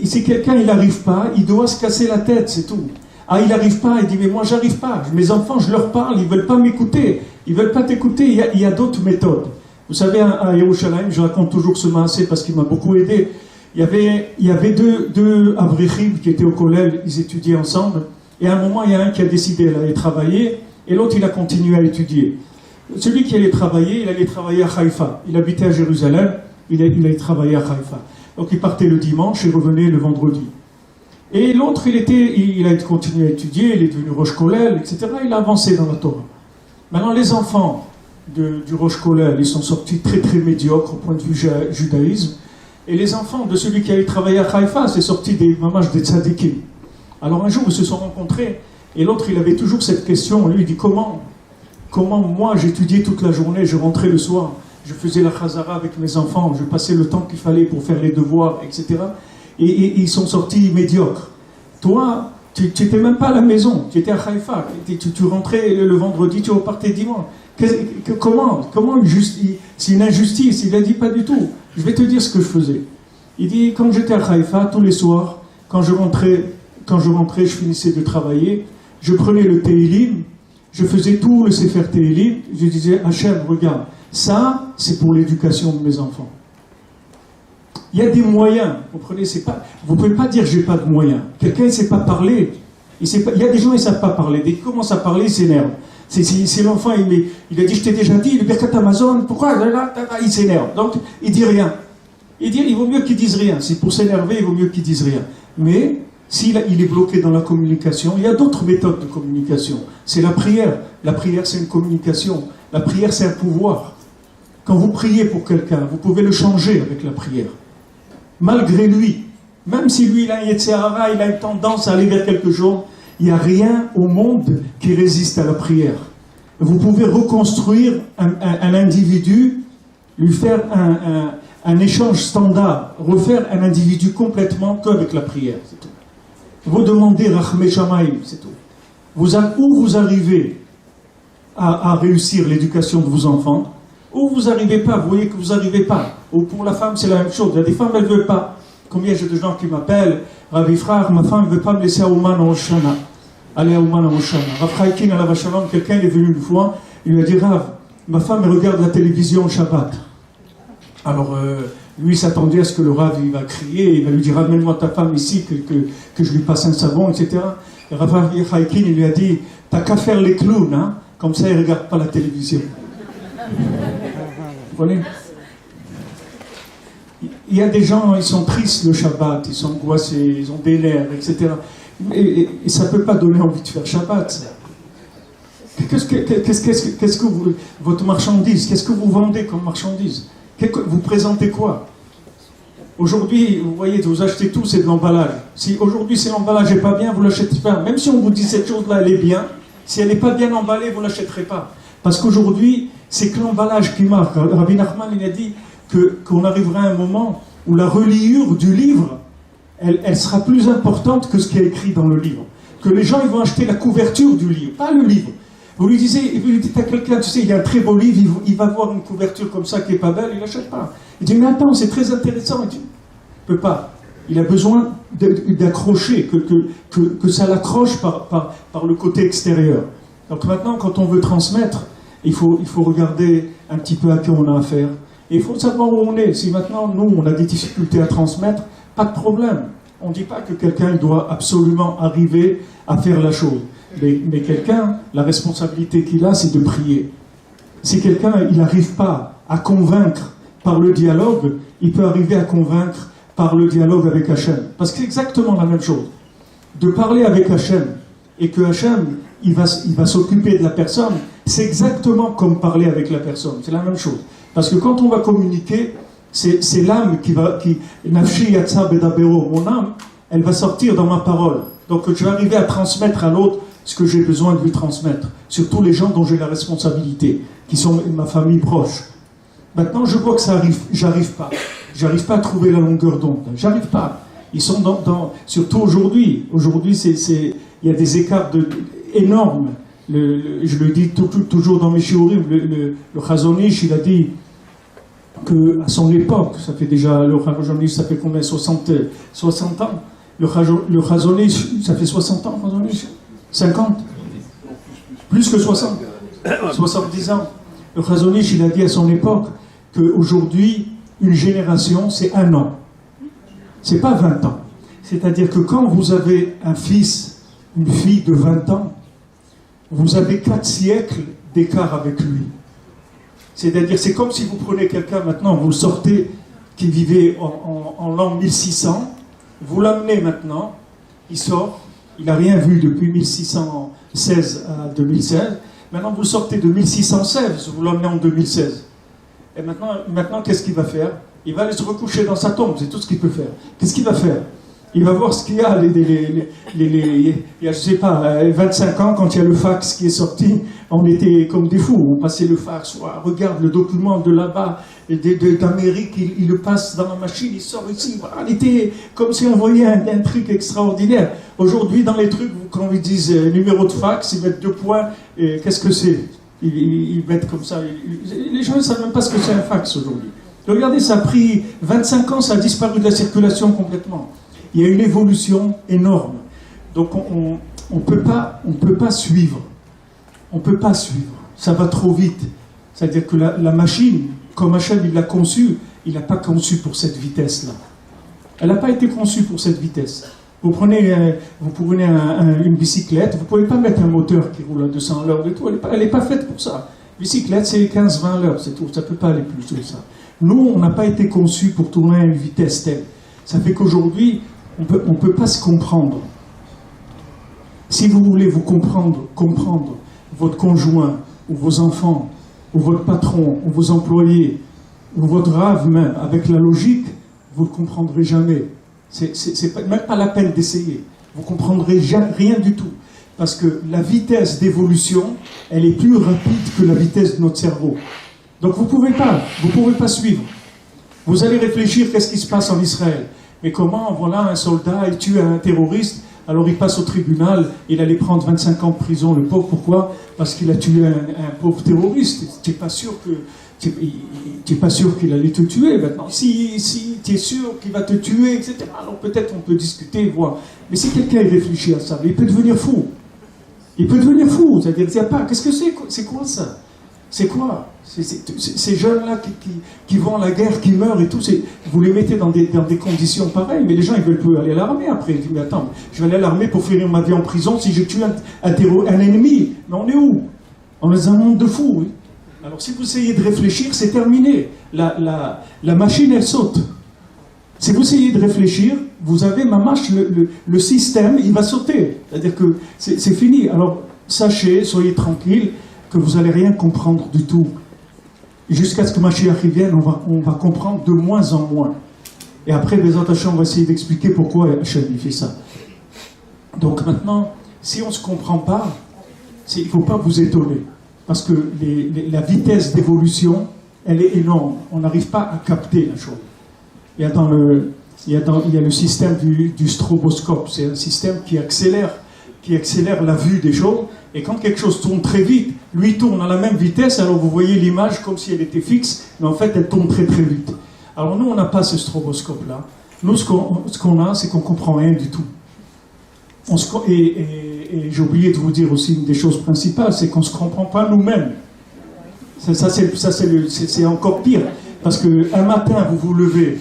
si quelqu'un il n'arrive pas, il doit se casser la tête, c'est tout. Ah, il n'arrive pas, il dit mais moi j'arrive pas. Mes enfants, je leur parle, ils veulent pas m'écouter, ils veulent pas t'écouter. Il y a d'autres méthodes. Vous savez, à Yerushalayim, je raconte toujours ce maasé parce qu'il m'a beaucoup aidé. Il y avait deux Avrichim qui étaient au collège, ils étudiaient ensemble. Et à un moment, il y a un qui a décidé d'aller travailler, et l'autre il a continué à étudier. Celui qui allait travailler, il allait travailler à Haïfa. Il habitait à Jérusalem. Il allait travailler à Haïfa. Donc il partait le dimanche et revenait le vendredi. Et l'autre, il a continué à étudier, il est devenu Rosh Kollel, etc. Il a avancé dans la Torah. Maintenant, les enfants du Rosh Kollel, ils sont sortis très très médiocres au point de vue judaïsme. Et les enfants de celui qui allait travailler à Haïfa, c'est sorti des mamash des tzadikim. Alors un jour, ils se sont rencontrés, et l'autre, il avait toujours cette question. Lui, il dit, comment moi, j'étudiais toute la journée, je rentrais le soir, je faisais la chazara avec mes enfants, je passais le temps qu'il fallait pour faire les devoirs, etc. Et ils sont sortis médiocres. Toi, tu n'étais même pas à la maison, tu étais à Haïfa, tu rentrais le vendredi, tu repartais dimanche. Comment c'est une injustice. Il a dit pas du tout. Je vais te dire ce que je faisais. Il dit, quand j'étais à Haïfa, tous les soirs, quand je rentrais, je finissais de travailler, je prenais le Tehillim, je faisais tout le Sefer Tehillim, je disais, Hachem, regarde, ça, c'est pour l'éducation de mes enfants. Il y a des moyens, vous comprenez, vous ne pouvez pas dire j'ai pas de moyens. Quelqu'un ne sait pas parler. Il y a des gens qui ne savent pas parler. Dès qu'ils commencent à parler, ils s'énervent. C'est l'enfant, il a dit, je t'ai déjà dit, le Birkat Amazon, pourquoi il s'énerve. Donc, il dit rien. Il vaut mieux qu'il dise rien. C'est pour s'énerver, il vaut mieux qu'il dise rien. Mais, s'il est bloqué dans la communication, il y a d'autres méthodes de communication. C'est la prière. La prière, c'est une communication. La prière, c'est un pouvoir. Quand vous priez pour quelqu'un, vous pouvez le changer avec la prière. Malgré lui, même si lui, il a un Yetzirah, il a une tendance à aller vers quelque chose, il n'y a rien au monde qui résiste à la prière. Vous pouvez reconstruire un individu, lui faire un échange standard, refaire un individu complètement qu'avec la prière, c'est tout. Vous demandez Rachmei Shamayim, c'est tout. Où vous arrivez à réussir l'éducation de vos enfants, ou vous n'arrivez pas, vous voyez que vous n'arrivez pas. Ou pour la femme, c'est la même chose. Il y a des femmes, elles ne veulent pas. Combien j'ai de gens qui m'appellent, Ravi Frère, ma femme ne veut pas me laisser à Ouman en Oshana. Aller à Ouman en Oshana. Rav Chaïkin, à la Vachalom, quelqu'un est venu une fois, il lui a dit, Rav, ma femme elle regarde la télévision au Shabbat. Alors, lui s'attendait à ce que le Rav il va crier, il va lui dire, ramène-moi ta femme ici, que je lui passe un savon, etc. Et Rav Chaïkin, il lui a dit, t'as qu'à faire les clowns, hein, comme ça il ne regarde pas la télévision. Vous voyez ? Il y a des gens, ils sont tristes le Shabbat, ils sont angoissés, ils ont des nerfs, etc. Et ça ne peut pas donner envie de faire Shabbat, ça. Qu'est-ce que votre marchandise, qu'est-ce que vous vendez comme marchandise? Vous présentez quoi? Aujourd'hui, vous voyez, vous achetez tout, c'est de l'emballage. Si aujourd'hui, c'est l'emballage n'est pas bien, vous ne l'achetez pas. Même si on vous dit cette chose-là, elle est bien, si elle n'est pas bien emballée, vous ne l'achèterez pas. Parce qu'aujourd'hui, c'est que l'emballage qui marque. Rabbi Nachman, il a dit qu'on arrivera à un moment où la reliure du livre, elle sera plus importante que ce qui est écrit dans le livre. Que les gens ils vont acheter la couverture du livre, pas le livre. Vous lui dites à quelqu'un, tu sais, il y a un très beau livre, il va voir une couverture comme ça qui n'est pas belle, il ne l'achète pas. Il dit, mais attends, c'est très intéressant. Il dit, il ne peut pas. Il a besoin d'accrocher, que ça l'accroche par le côté extérieur. Donc maintenant, quand on veut transmettre, il faut regarder un petit peu à qui on a affaire. Et il faut savoir où on est. Si maintenant, nous, on a des difficultés à transmettre, pas de problème. On ne dit pas que quelqu'un doit absolument arriver à faire la chose. Mais quelqu'un, la responsabilité qu'il a, c'est de prier. Si quelqu'un, il n'arrive pas à convaincre par le dialogue, il peut arriver à convaincre par le dialogue avec Hachem. Parce que c'est exactement la même chose. De parler avec Hachem, et que Hachem, il va s'occuper de la personne, c'est exactement comme parler avec la personne. C'est la même chose. Parce que quand on va communiquer, c'est l'âme Nafshi Yatsa Bedabero, mon âme, elle va sortir dans ma parole. Donc je vais arriver à transmettre à l'autre ce que j'ai besoin de lui transmettre. Surtout les gens dont j'ai la responsabilité, qui sont ma famille proche. Maintenant, je vois que ça arrive, j'arrive pas. J'arrive pas à trouver la longueur d'onde. J'arrive pas. Ils sont surtout aujourd'hui. Aujourd'hui, il y a des écarts énormes. je le dis toujours dans mes shiurim, le Chazon Ish, il a dit qu'à son époque, ça fait déjà, le Chazon Ish, ça fait combien, 60 ans, le Chazon Ish, ça fait 60 ans, Chazon Ish 50 plus que 60, 70 ans. Le Chazon Ish, il a dit à son époque qu'aujourd'hui, une génération, c'est 1 an. C'est pas 20 ans. C'est-à-dire que quand vous avez un fils, une fille de 20 ans, vous avez 4 siècles d'écart avec lui. C'est-à-dire, c'est comme si vous prenez quelqu'un maintenant, vous le sortez, qui vivait en l'an 1600, vous l'amenez maintenant, il sort, il n'a rien vu depuis 1616 à 2016, maintenant vous le sortez de 1616, vous l'emmenez en 2016. Et maintenant qu'est-ce qu'il va faire? Il va aller se recoucher dans sa tombe, c'est tout ce qu'il peut faire. Qu'est-ce qu'il va faire? Il va voir ce qu'il y a, il y a, je sais pas, 25 ans, quand il y a le fax qui est sorti, on était comme des fous, on passait le fax, regarde le document de là-bas, d'Amérique, il le passe dans la machine, il sort ici, voilà, il était comme si on voyait un truc extraordinaire. Aujourd'hui, dans les trucs, quand ils disent numéro de fax, ils mettent 2 points, et qu'est-ce que c'est? Ils mettent comme ça, les gens ne savent même pas ce que c'est un fax aujourd'hui. Regardez, ça a pris 25 ans, ça a disparu de la circulation complètement. Il y a une évolution énorme. Donc on peut pas suivre. On ne peut pas suivre. Ça va trop vite. C'est-à-dire que la machine, comme Hachem il l'a conçue, il n'a pas conçu pour cette vitesse-là. Elle n'a pas été conçue pour cette vitesse. Vous prenez une bicyclette, vous ne pouvez pas mettre un moteur qui roule à 200 à l'heure et tout. Elle n'est pas faite pour ça. Bicyclette, c'est 15-20 à l'heure, c'est tout. Ça ne peut pas aller plus que ça. Nous, on n'a pas été conçus pour tourner à une vitesse telle. Ça fait qu'aujourd'hui, on ne peut pas se comprendre. Si vous voulez vous comprendre votre conjoint, ou vos enfants, ou votre patron, ou vos employés, ou votre rave même, avec la logique, vous ne le comprendrez jamais. C'est même pas la peine d'essayer. Vous ne comprendrez rien du tout. Parce que la vitesse d'évolution, elle est plus rapide que la vitesse de notre cerveau. Donc vous ne pouvez pas suivre. Vous allez réfléchir qu'est-ce qui se passe en Israël. Mais comment, voilà, un soldat, il tue un terroriste, alors il passe au tribunal, il allait prendre 25 ans de prison, le pauvre, pourquoi? Parce qu'il a tué un pauvre terroriste. Tu n'es pas sûr qu'il allait te tuer maintenant. Si tu es sûr qu'il va te tuer, etc., alors peut-être on peut discuter, voir. Mais si quelqu'un réfléchit à ça, il peut devenir fou. Il peut devenir fou, c'est-à-dire, il n'y a pas, qu'est-ce que c'est? C'est quoi ça? C'est quoi? Ces jeunes-là qui vont à la guerre, qui meurent et tout, vous les mettez dans des conditions pareilles, mais les gens, ils veulent plus aller à l'armée après. Ils disent, mais attends, je vais aller à l'armée pour finir ma vie en prison si je tue un ennemi. Mais on est où? On est dans un monde de fous, oui. Alors si vous essayez de réfléchir, c'est terminé. La machine, elle saute. Si vous essayez de réfléchir, vous avez, le système, il va sauter. C'est-à-dire que c'est fini. Alors, sachez, soyez tranquilles, que vous n'allez rien comprendre du tout. Jusqu'à ce que Mashiach vienne, on va comprendre de moins en moins. Et après, Bezat Hashem, on va essayer d'expliquer pourquoi Hachem fait ça. Donc maintenant, si on ne se comprend pas, il ne faut pas vous étonner. Parce que la vitesse d'évolution, elle est énorme. On n'arrive pas à capter la chose. Il y a le système du stroboscope. C'est un système qui accélère la vue des choses. Et quand quelque chose tourne très vite, lui tourne à la même vitesse, alors vous voyez l'image comme si elle était fixe, mais en fait elle tourne très très vite. Alors nous, on n'a pas ce stroboscope-là. Nous, ce qu'on a, c'est qu'on ne comprend rien du tout. Et j'ai oublié de vous dire aussi une des choses principales, c'est qu'on ne se comprend pas nous-mêmes. C'est encore pire. Parce qu'un matin, vous vous levez,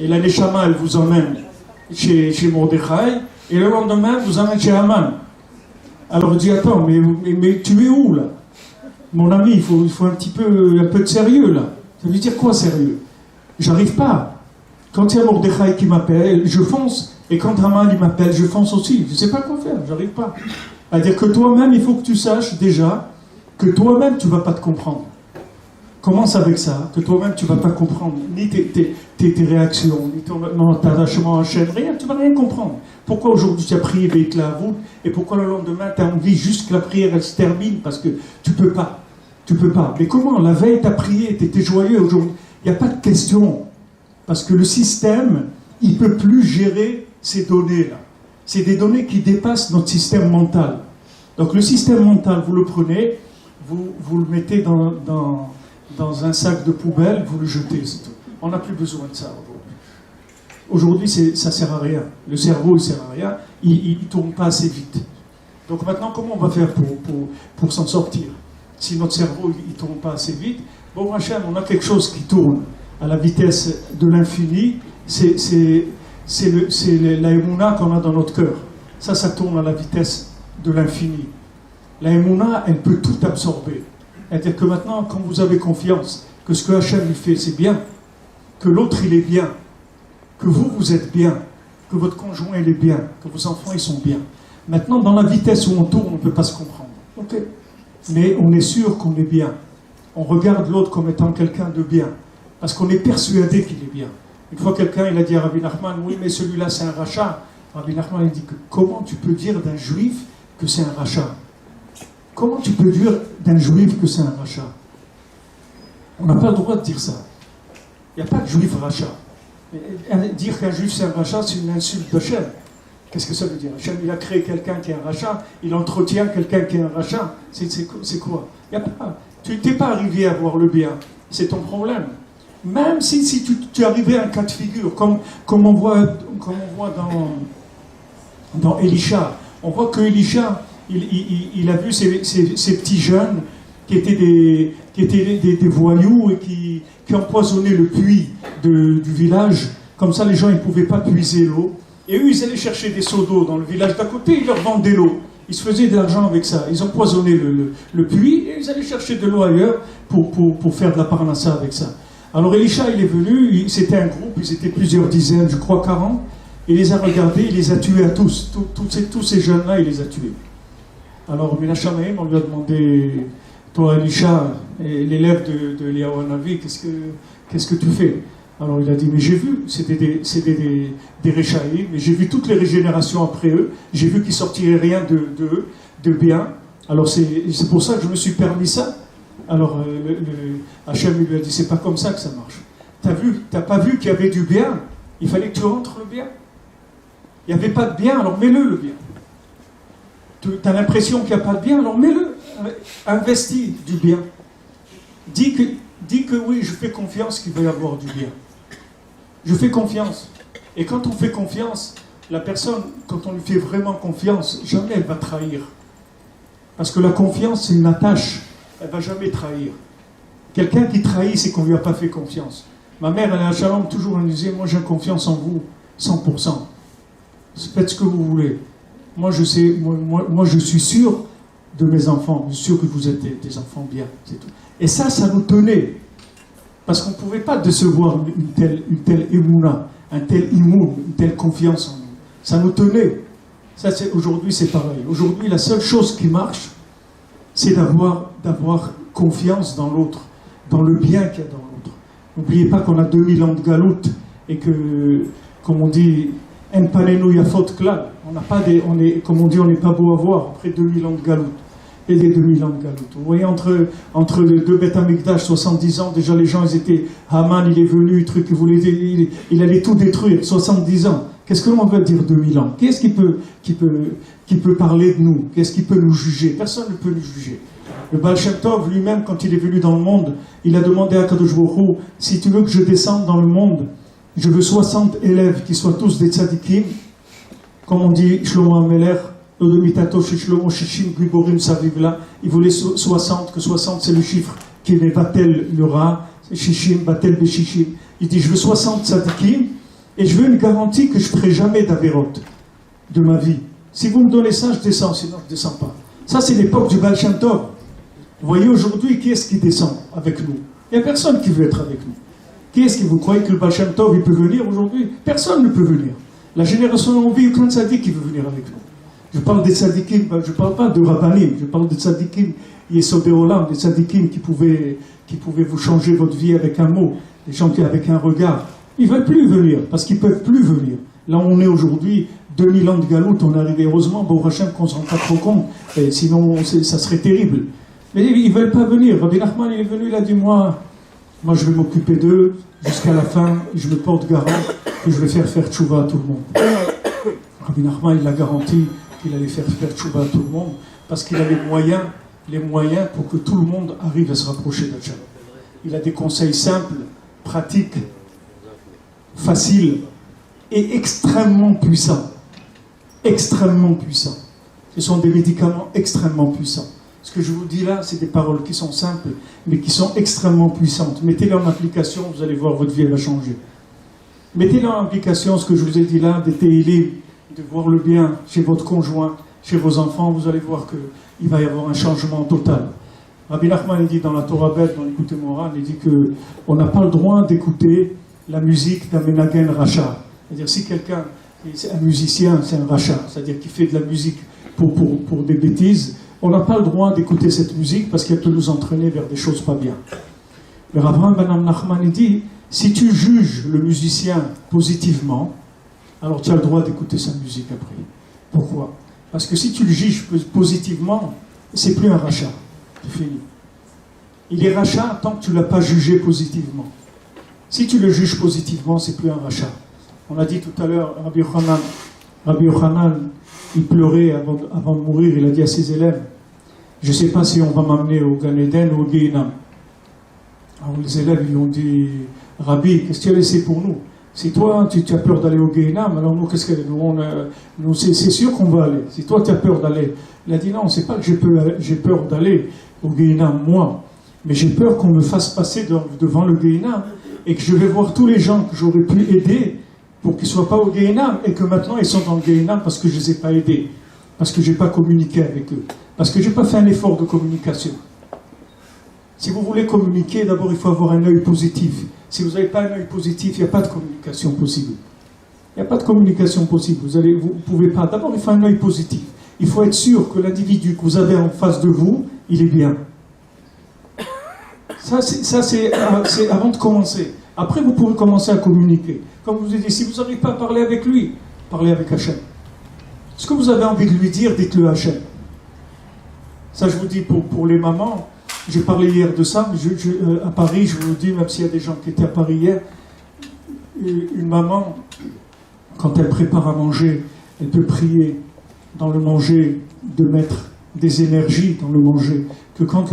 et la Neshama, elle vous emmène chez Mordechai, et le lendemain, vous emmène chez Haman. Alors je dis, attends, mais tu es où là? Mon ami, il faut un peu de sérieux là. Ça veut dire quoi sérieux? J'arrive pas. Quand il y a Mordechai qui m'appelle, je fonce. Et quand Haman il m'appelle, je fonce aussi. Je ne sais pas quoi faire, j'arrive pas. C'est-à-dire que toi-même, il faut que tu saches déjà que toi-même, tu ne vas pas te comprendre. Commence avec ça, que toi-même, tu ne vas pas comprendre ni tes réactions, ni ton attachement à Hachem, rien, tu ne vas rien comprendre. Pourquoi aujourd'hui tu as prié avec la voûte, et pourquoi le lendemain tu as envie juste que la prière elle se termine, parce que tu peux pas. Mais comment? La veille tu as prié, tu étais joyeux, aujourd'hui, il n'y a pas de question. Parce que le système, il ne peut plus gérer ces données-là. C'est des données qui dépassent notre système mental. Donc le système mental, vous le prenez, vous le mettez dans un sac de poubelle, vous le jetez, c'est tout. On n'a plus besoin de ça aujourd'hui. Aujourd'hui, ça ne sert à rien. Le cerveau, il ne sert à rien. Il ne tourne pas assez vite. Donc maintenant, comment on va faire pour s'en sortir? Si notre cerveau ne tourne pas assez vite, bon, Hachem, on a quelque chose qui tourne à la vitesse de l'infini. C'est la émouna qu'on a dans notre cœur. Ça tourne à la vitesse de l'infini. La émouna, elle peut tout absorber. C'est-à-dire que maintenant, quand vous avez confiance que ce que Hachem lui fait, c'est bien, que l'autre, il est bien, que vous êtes bien, que votre conjoint, il est bien, que vos enfants, ils sont bien. Maintenant, dans la vitesse où on tourne, on ne peut pas se comprendre. Ok. Mais on est sûr qu'on est bien. On regarde l'autre comme étant quelqu'un de bien, parce qu'on est persuadé qu'il est bien. Une fois, quelqu'un, il a dit à Rabbi Nachman, oui, mais celui-là, c'est un rachat. Rabbi Nachman, il dit que comment tu peux dire d'un juif que c'est un rachat? Comment tu peux dire d'un juif que c'est un rachat? On n'a pas le droit de dire ça. Il n'y a pas de juif rachat. Dire qu'un juif c'est un rachat, c'est une insulte d'Hachem. Qu'est-ce que ça veut dire? Hachem, il a créé quelqu'un qui est un rachat, il entretient quelqu'un qui est un rachat. C'est quoi? Il y a pas. Tu n'es pas arrivé à voir le bien. C'est ton problème. Même si tu es arrivé à un cas de figure, comme on voit dans Elisha. On voit que Elisha, il a vu ces petits jeunes qui étaient des voyous et qui empoisonnaient le puits du village. Comme ça, les gens ne pouvaient pas puiser l'eau. Et eux, ils allaient chercher des seaux d'eau dans le village d'à côté, ils leur vendaient l'eau. Ils se faisaient de l'argent avec ça. Ils empoisonnaient le puits et ils allaient chercher de l'eau ailleurs pour faire de la parnassa avec ça. Alors Elisha, il est venu, c'était un groupe, ils étaient plusieurs dizaines, je crois 40. Il les a regardés, il les a tués à tous. Tous ces jeunes-là, il les a tués. Alors Menachem, on lui a demandé, toi Elisha, l'élève de Eliyahu Hanavi, qu'est-ce que tu fais? Alors il a dit, mais j'ai vu, c'était des Réchaïm, mais j'ai vu toutes les régénérations après eux, j'ai vu qu'ils sortiraient rien de bien. Alors c'est pour ça que je me suis permis ça. Alors Hachem lui a dit, c'est pas comme ça que ça marche. T'as pas vu qu'il y avait du bien? Il fallait que tu rentres le bien. Il n'y avait pas de bien, alors mets-le bien. Tu as l'impression qu'il n'y a pas de bien, alors mets-le. Investis du bien. Dis que oui, je fais confiance qu'il va y avoir du bien. Je fais confiance. Et quand on fait confiance, la personne, quand on lui fait vraiment confiance, jamais elle va trahir. Parce que la confiance, c'est une attache. Elle ne va jamais trahir. Quelqu'un qui trahit, c'est qu'on ne lui a pas fait confiance. Ma mère, elle est à Shalom, toujours, elle me disait, moi j'ai confiance en vous, 100%. Faites ce que vous voulez. Moi je suis sûr de mes enfants. Je suis sûr que vous êtes des enfants bien. C'est tout. Et ça nous tenait. Parce qu'on ne pouvait pas décevoir une telle émouna, un tel imoun, une telle confiance en nous. Ça nous tenait. Aujourd'hui, c'est pareil. Aujourd'hui, la seule chose qui marche, c'est d'avoir confiance dans l'autre, dans le bien qu'il y a dans l'autre. N'oubliez pas qu'on a 2000 ans de galoute et que, comme on dit, on n'a pas comme on dit, on n'est pas beau à voir après 2000 ans de galoute. Et des 2000 ans de galoute. Vous voyez, entre les deux Beth Amikdash, 70 ans, déjà les gens, ils étaient, Haman, il est venu, il allait tout détruire, 70 ans. Qu'est-ce que l'on veut dire 2000 ans? Qu'est-ce qui peut parler de nous? Qu'est-ce qui peut nous juger? Personne ne peut nous juger. Le Baal Shem Tov, lui-même, quand il est venu dans le monde, il a demandé à Kadosh Baruch Hu, si tu veux que je descende dans le monde, je veux 60 élèves qui soient tous des tzadikim, comme on dit Shlomo Ameler, il voulait 60, que 60 c'est le chiffre qui est Batel le Ra, Shishim, Batel Beshishim. Il dit, je veux 60 tzadikim, et je veux une garantie que je ne ferai jamais d'Averot de ma vie. Si vous me donnez ça, je descends, sinon je ne descends pas. Ça, c'est l'époque du Baal Shem Tov. Vous voyez aujourd'hui, qui est-ce qui descend avec nous? Il n'y a personne qui veut être avec nous. Qui est-ce que vous croyez que le Baal Shem Tov il peut venir aujourd'hui? Personne ne peut venir. La génération en vie, aucun tzadik qui veut venir avec nous. Je parle des tzadikim, je ne parle pas de rabbanim, je parle des tzadikim yesodé olam, des tzadikim qui pouvaient vous changer votre vie avec un mot, des gens qui avec un regard. Ils ne veulent plus venir, parce qu'ils ne peuvent plus venir. Là où on est aujourd'hui, 2000 ans de galoute, on est arrivé heureusement, bon Hachem qu'on ne se rend pas trop compte, et sinon ça serait terrible. Mais ils ne veulent pas venir. Rabbi Nachman il est venu, il a dit, moi je vais m'occuper d'eux jusqu'à la fin, je me porte garant que je vais faire tchouva à tout le monde. Rabbi Nachman il l'a garanti qu'il allait faire tchouva à tout le monde. parce qu'il a les moyens pour que tout le monde arrive à se rapprocher d'Hachem. Il a des conseils simples, pratiques, faciles et extrêmement puissants. Extrêmement puissants. Ce sont des médicaments extrêmement puissants. Ce que je vous dis là, c'est des paroles qui sont simples, mais qui sont extrêmement puissantes. Mettez-les en application, vous allez voir, votre vie elle va changer. Mettez-les en application, ce que je vous ai dit là, des télim, de voir le bien chez votre conjoint, chez vos enfants, vous allez voir qu'il va y avoir un changement total. Rabbi Nachman dit dans la Torah Beth, dans l'écoute morale, il dit qu'on n'a pas le droit d'écouter la musique d'un Menagen Racha. C'est-à-dire si quelqu'un, c'est un musicien, c'est un Racha, c'est-à-dire qu'il fait de la musique pour des bêtises, on n'a pas le droit d'écouter cette musique parce qu'elle peut nous entraîner vers des choses pas bien. Le Rav Ben Nachman dit, si tu juges le musicien positivement, alors tu as le droit d'écouter sa musique après. Pourquoi? Parce que si tu le juges positivement, c'est plus un rachat. C'est fini. Il est rachat tant que tu ne l'as pas jugé positivement. Si tu le juges positivement, c'est plus un rachat. On a dit tout à l'heure, Rabbi Yochanan, il pleurait avant de mourir, il a dit à ses élèves, je ne sais pas si on va m'amener au Gan Eden ou au Gehinam. Alors les élèves lui ont dit, Rabbi, qu'est-ce que tu as laissé pour nous? Si toi, tu as peur d'aller au Gehinam, alors nous, qu'est-ce que nous c'est sûr qu'on va aller. Si toi, tu as peur d'aller. Il a dit non, c'est pas que j'ai peur d'aller au Gehinam, moi, mais j'ai peur qu'on me fasse passer devant le Gehinam et que je vais voir tous les gens que j'aurais pu aider pour qu'ils ne soient pas au Gehinam et que maintenant ils sont dans le Gehinam parce que je ne les ai pas aidés, parce que je n'ai pas communiqué avec eux, parce que je n'ai pas fait un effort de communication. Si vous voulez communiquer, d'abord il faut avoir un œil positif. Si vous n'avez pas un œil positif, il n'y a pas de communication possible. Il n'y a pas de communication possible. Vous ne pouvez pas. D'abord, il faut un œil positif. Il faut être sûr que l'individu que vous avez en face de vous, il est bien. Ça, c'est avant de commencer. Après, vous pouvez commencer à communiquer. Comme je vous ai dit, si vous n'arrivez pas à parler avec lui, parlez avec Hachem. Ce que vous avez envie de lui dire, dites-le à Hachem. Ça, je vous dis pour les mamans. J'ai parlé hier de ça, mais à Paris, je vous le dis, même s'il y a des gens qui étaient à Paris hier, une maman, quand elle prépare à manger, elle peut prier dans le manger de mettre des énergies dans le manger, que quand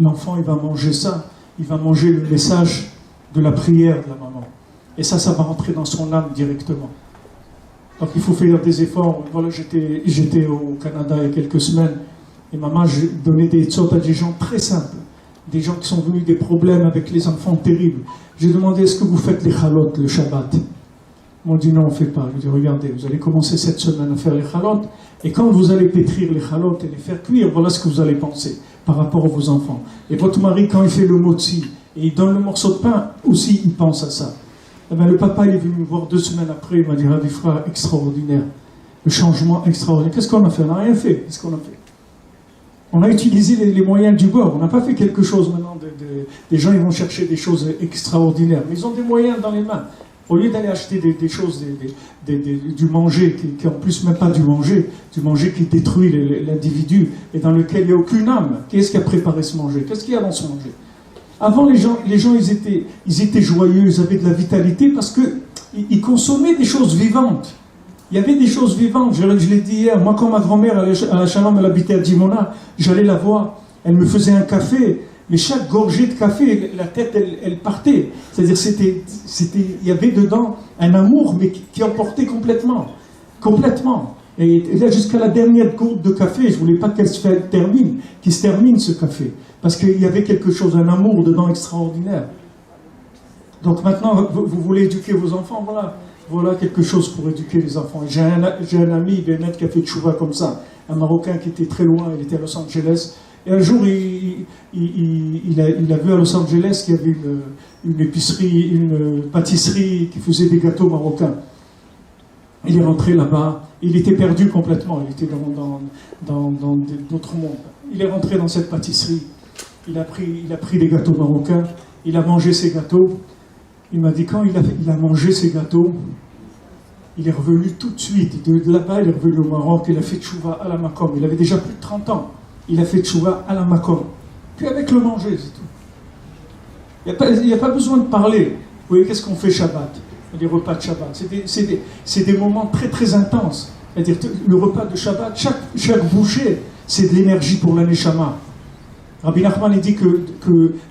l'enfant il va manger ça, il va manger le message de la prière de la maman. Et ça va rentrer dans son âme directement. Donc il faut faire des efforts. Voilà, j'étais au Canada il y a quelques semaines, et maman, je donnais des tzot à des gens très simples, des gens qui sont venus des problèmes avec les enfants terribles. J'ai demandé, est-ce que vous faites les chalot le Shabbat? Ils m'ont dit non, on ne fait pas. Je dis, regardez, vous allez commencer cette semaine à faire les chalot, et quand vous allez pétrir les chalot et les faire cuire, voilà ce que vous allez penser par rapport à vos enfants. Et votre mari, quand il fait le motzi, et il donne le morceau de pain, aussi il pense à ça. Et bien, le papa il est venu me voir 2 semaines après, il m'a dit, Rabbi Frère, extraordinaire, le changement extraordinaire. Qu'est-ce qu'on a fait? On n'a rien fait. Qu'est-ce qu'on a fait? On a utilisé les moyens du bord. On n'a pas fait quelque chose maintenant. Des gens, ils vont chercher des choses extraordinaires. Mais ils ont des moyens dans les mains. Au lieu d'aller acheter des choses, du manger, qui en plus même pas du manger qui détruit l'individu et dans lequel il n'y a aucune âme. Qui est-ce qui a préparé ce manger? Qu'est-ce qu'il y a dans ce manger? Avant, les gens ils étaient joyeux, ils avaient de la vitalité parce qu'ils consommaient des choses vivantes. Il y avait des choses vivantes, je l'ai dit hier. Moi, quand ma grand-mère, à la Shalom, elle habitait à Dimona, j'allais la voir. Elle me faisait un café, mais chaque gorgée de café, la tête, elle partait. C'est-à-dire, il y avait dedans un amour, mais qui emportait complètement. Complètement. Et là, jusqu'à la dernière goutte de café, je ne voulais pas qu'il se termine ce café. Parce qu'il y avait quelque chose, un amour dedans extraordinaire. Donc maintenant, vous voulez éduquer vos enfants, voilà quelque chose pour éduquer les enfants. J'ai un ami, Bennett, qui a fait tchouva comme ça, un Marocain qui était très loin, il était à Los Angeles, et un jour il a vu à Los Angeles qu'il y avait une épicerie, une pâtisserie qui faisait des gâteaux marocains. Il est rentré là-bas, il était perdu complètement, il était dans d'autres mondes. Il est rentré dans cette pâtisserie, il a pris des gâteaux marocains, il a mangé ces gâteaux. Il m'a dit, quand il a mangé ses gâteaux, il est revenu tout de suite. De là-bas, il est revenu au Maroc, il a fait tchouva à la Makom. Il avait déjà plus de 30 ans. Il a fait tchouva à la Makom. Puis avec le manger, c'est tout. Il n'y a pas besoin de parler. Vous voyez, qu'est-ce qu'on fait Shabbat? Les repas de Shabbat. C'est des moments très très intenses. C'est-à-dire, le repas de Shabbat, chaque bouchée, c'est de l'énergie pour la neshama. Rabbi Nachman il dit que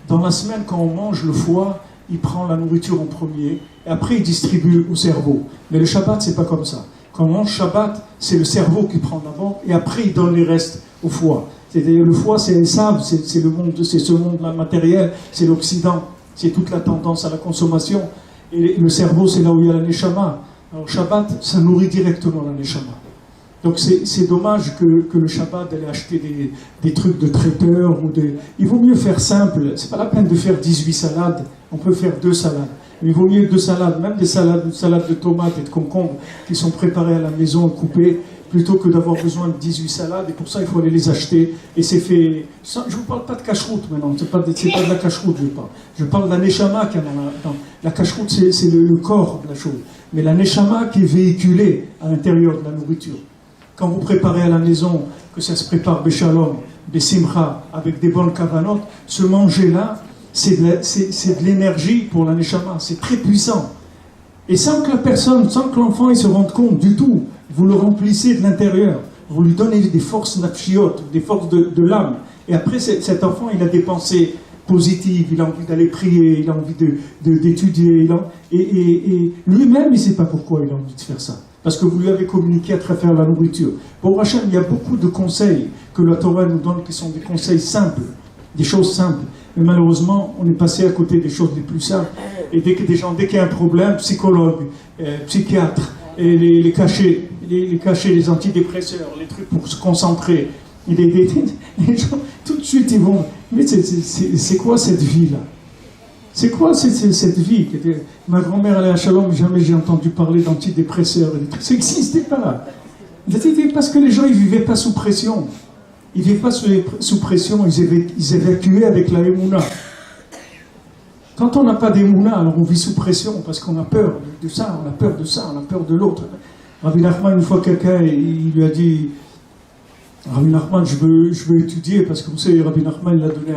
dans la semaine, quand on mange le foie, il prend la nourriture en premier, et après il distribue au cerveau. Mais le Shabbat, c'est pas comme ça. Quand on mange Shabbat, c'est le cerveau qui prend d'abord, et après il donne les restes au foie. C'est-à-dire le foie, c'est le sable, c'est le monde, c'est ce monde matériel, c'est l'Occident, c'est toute la tendance à la consommation. Et le cerveau, c'est là où il y a la neshama. Alors Shabbat, ça nourrit directement la neshama. Donc c'est dommage que le Shabbat d'aller acheter des trucs de traiteur ou des... Il vaut mieux faire simple. C'est pas la peine de faire 18 salades. On peut faire 2 salades. Mais il vaut mieux 2 salades, même des salades de tomates et de concombres qui sont préparées à la maison, coupées, plutôt que d'avoir besoin de 18 salades. Et pour ça, il faut aller les acheter. Et c'est fait... Je ne vous parle pas de cacheroute maintenant. C'est pas de la cacheroute, je parle. Je parle de la neshama qu'il y a dans la cacheroute, c'est le corps de la chose. Mais la neshama qui est véhiculée à l'intérieur de la nourriture. Quand vous préparez à la maison, que ça se prépare béchalom, bésimcha, avec des bonnes kavanotes, ce manger-là, c'est de l'énergie pour la neshama, c'est très puissant. Et sans que la personne, sans que l'enfant il se rende compte du tout, vous le remplissez de l'intérieur, vous lui donnez des forces nafshiyot, des forces de l'âme. Et après, cet enfant, il a des pensées positives, il a envie d'aller prier, il a envie d'étudier, et lui-même, il ne sait pas pourquoi il a envie de faire ça. Parce que vous lui avez communiqué à travers la nourriture. Pour Hachem, il y a beaucoup de conseils que la Torah nous donne qui sont des conseils simples, des choses simples. Mais malheureusement, on est passé à côté des choses les plus simples. Et dès qu'il y a un problème, psychologue, psychiatre, et les cachets, les antidépresseurs, les trucs pour se concentrer. Les gens, tout de suite, ils vont... Mais c'est quoi cette vie-là? C'est quoi cette vie? Ma grand-mère allait à Shalom, jamais j'ai entendu parler d'antidépresseurs. Ça n'existait pas. Parce que les gens, ils ne vivaient pas sous pression. Ils ne vivaient pas sous pression, ils évacuaient avec la Emouna. Quand on n'a pas d'Emouna, alors on vit sous pression, parce qu'on a peur de ça, on a peur de ça, on a peur de l'autre. Rabbi Nachman, une fois, quelqu'un, il lui a dit, Rabbi Nachman, je veux étudier, parce que vous savez, Rabbi Nachman, il a donné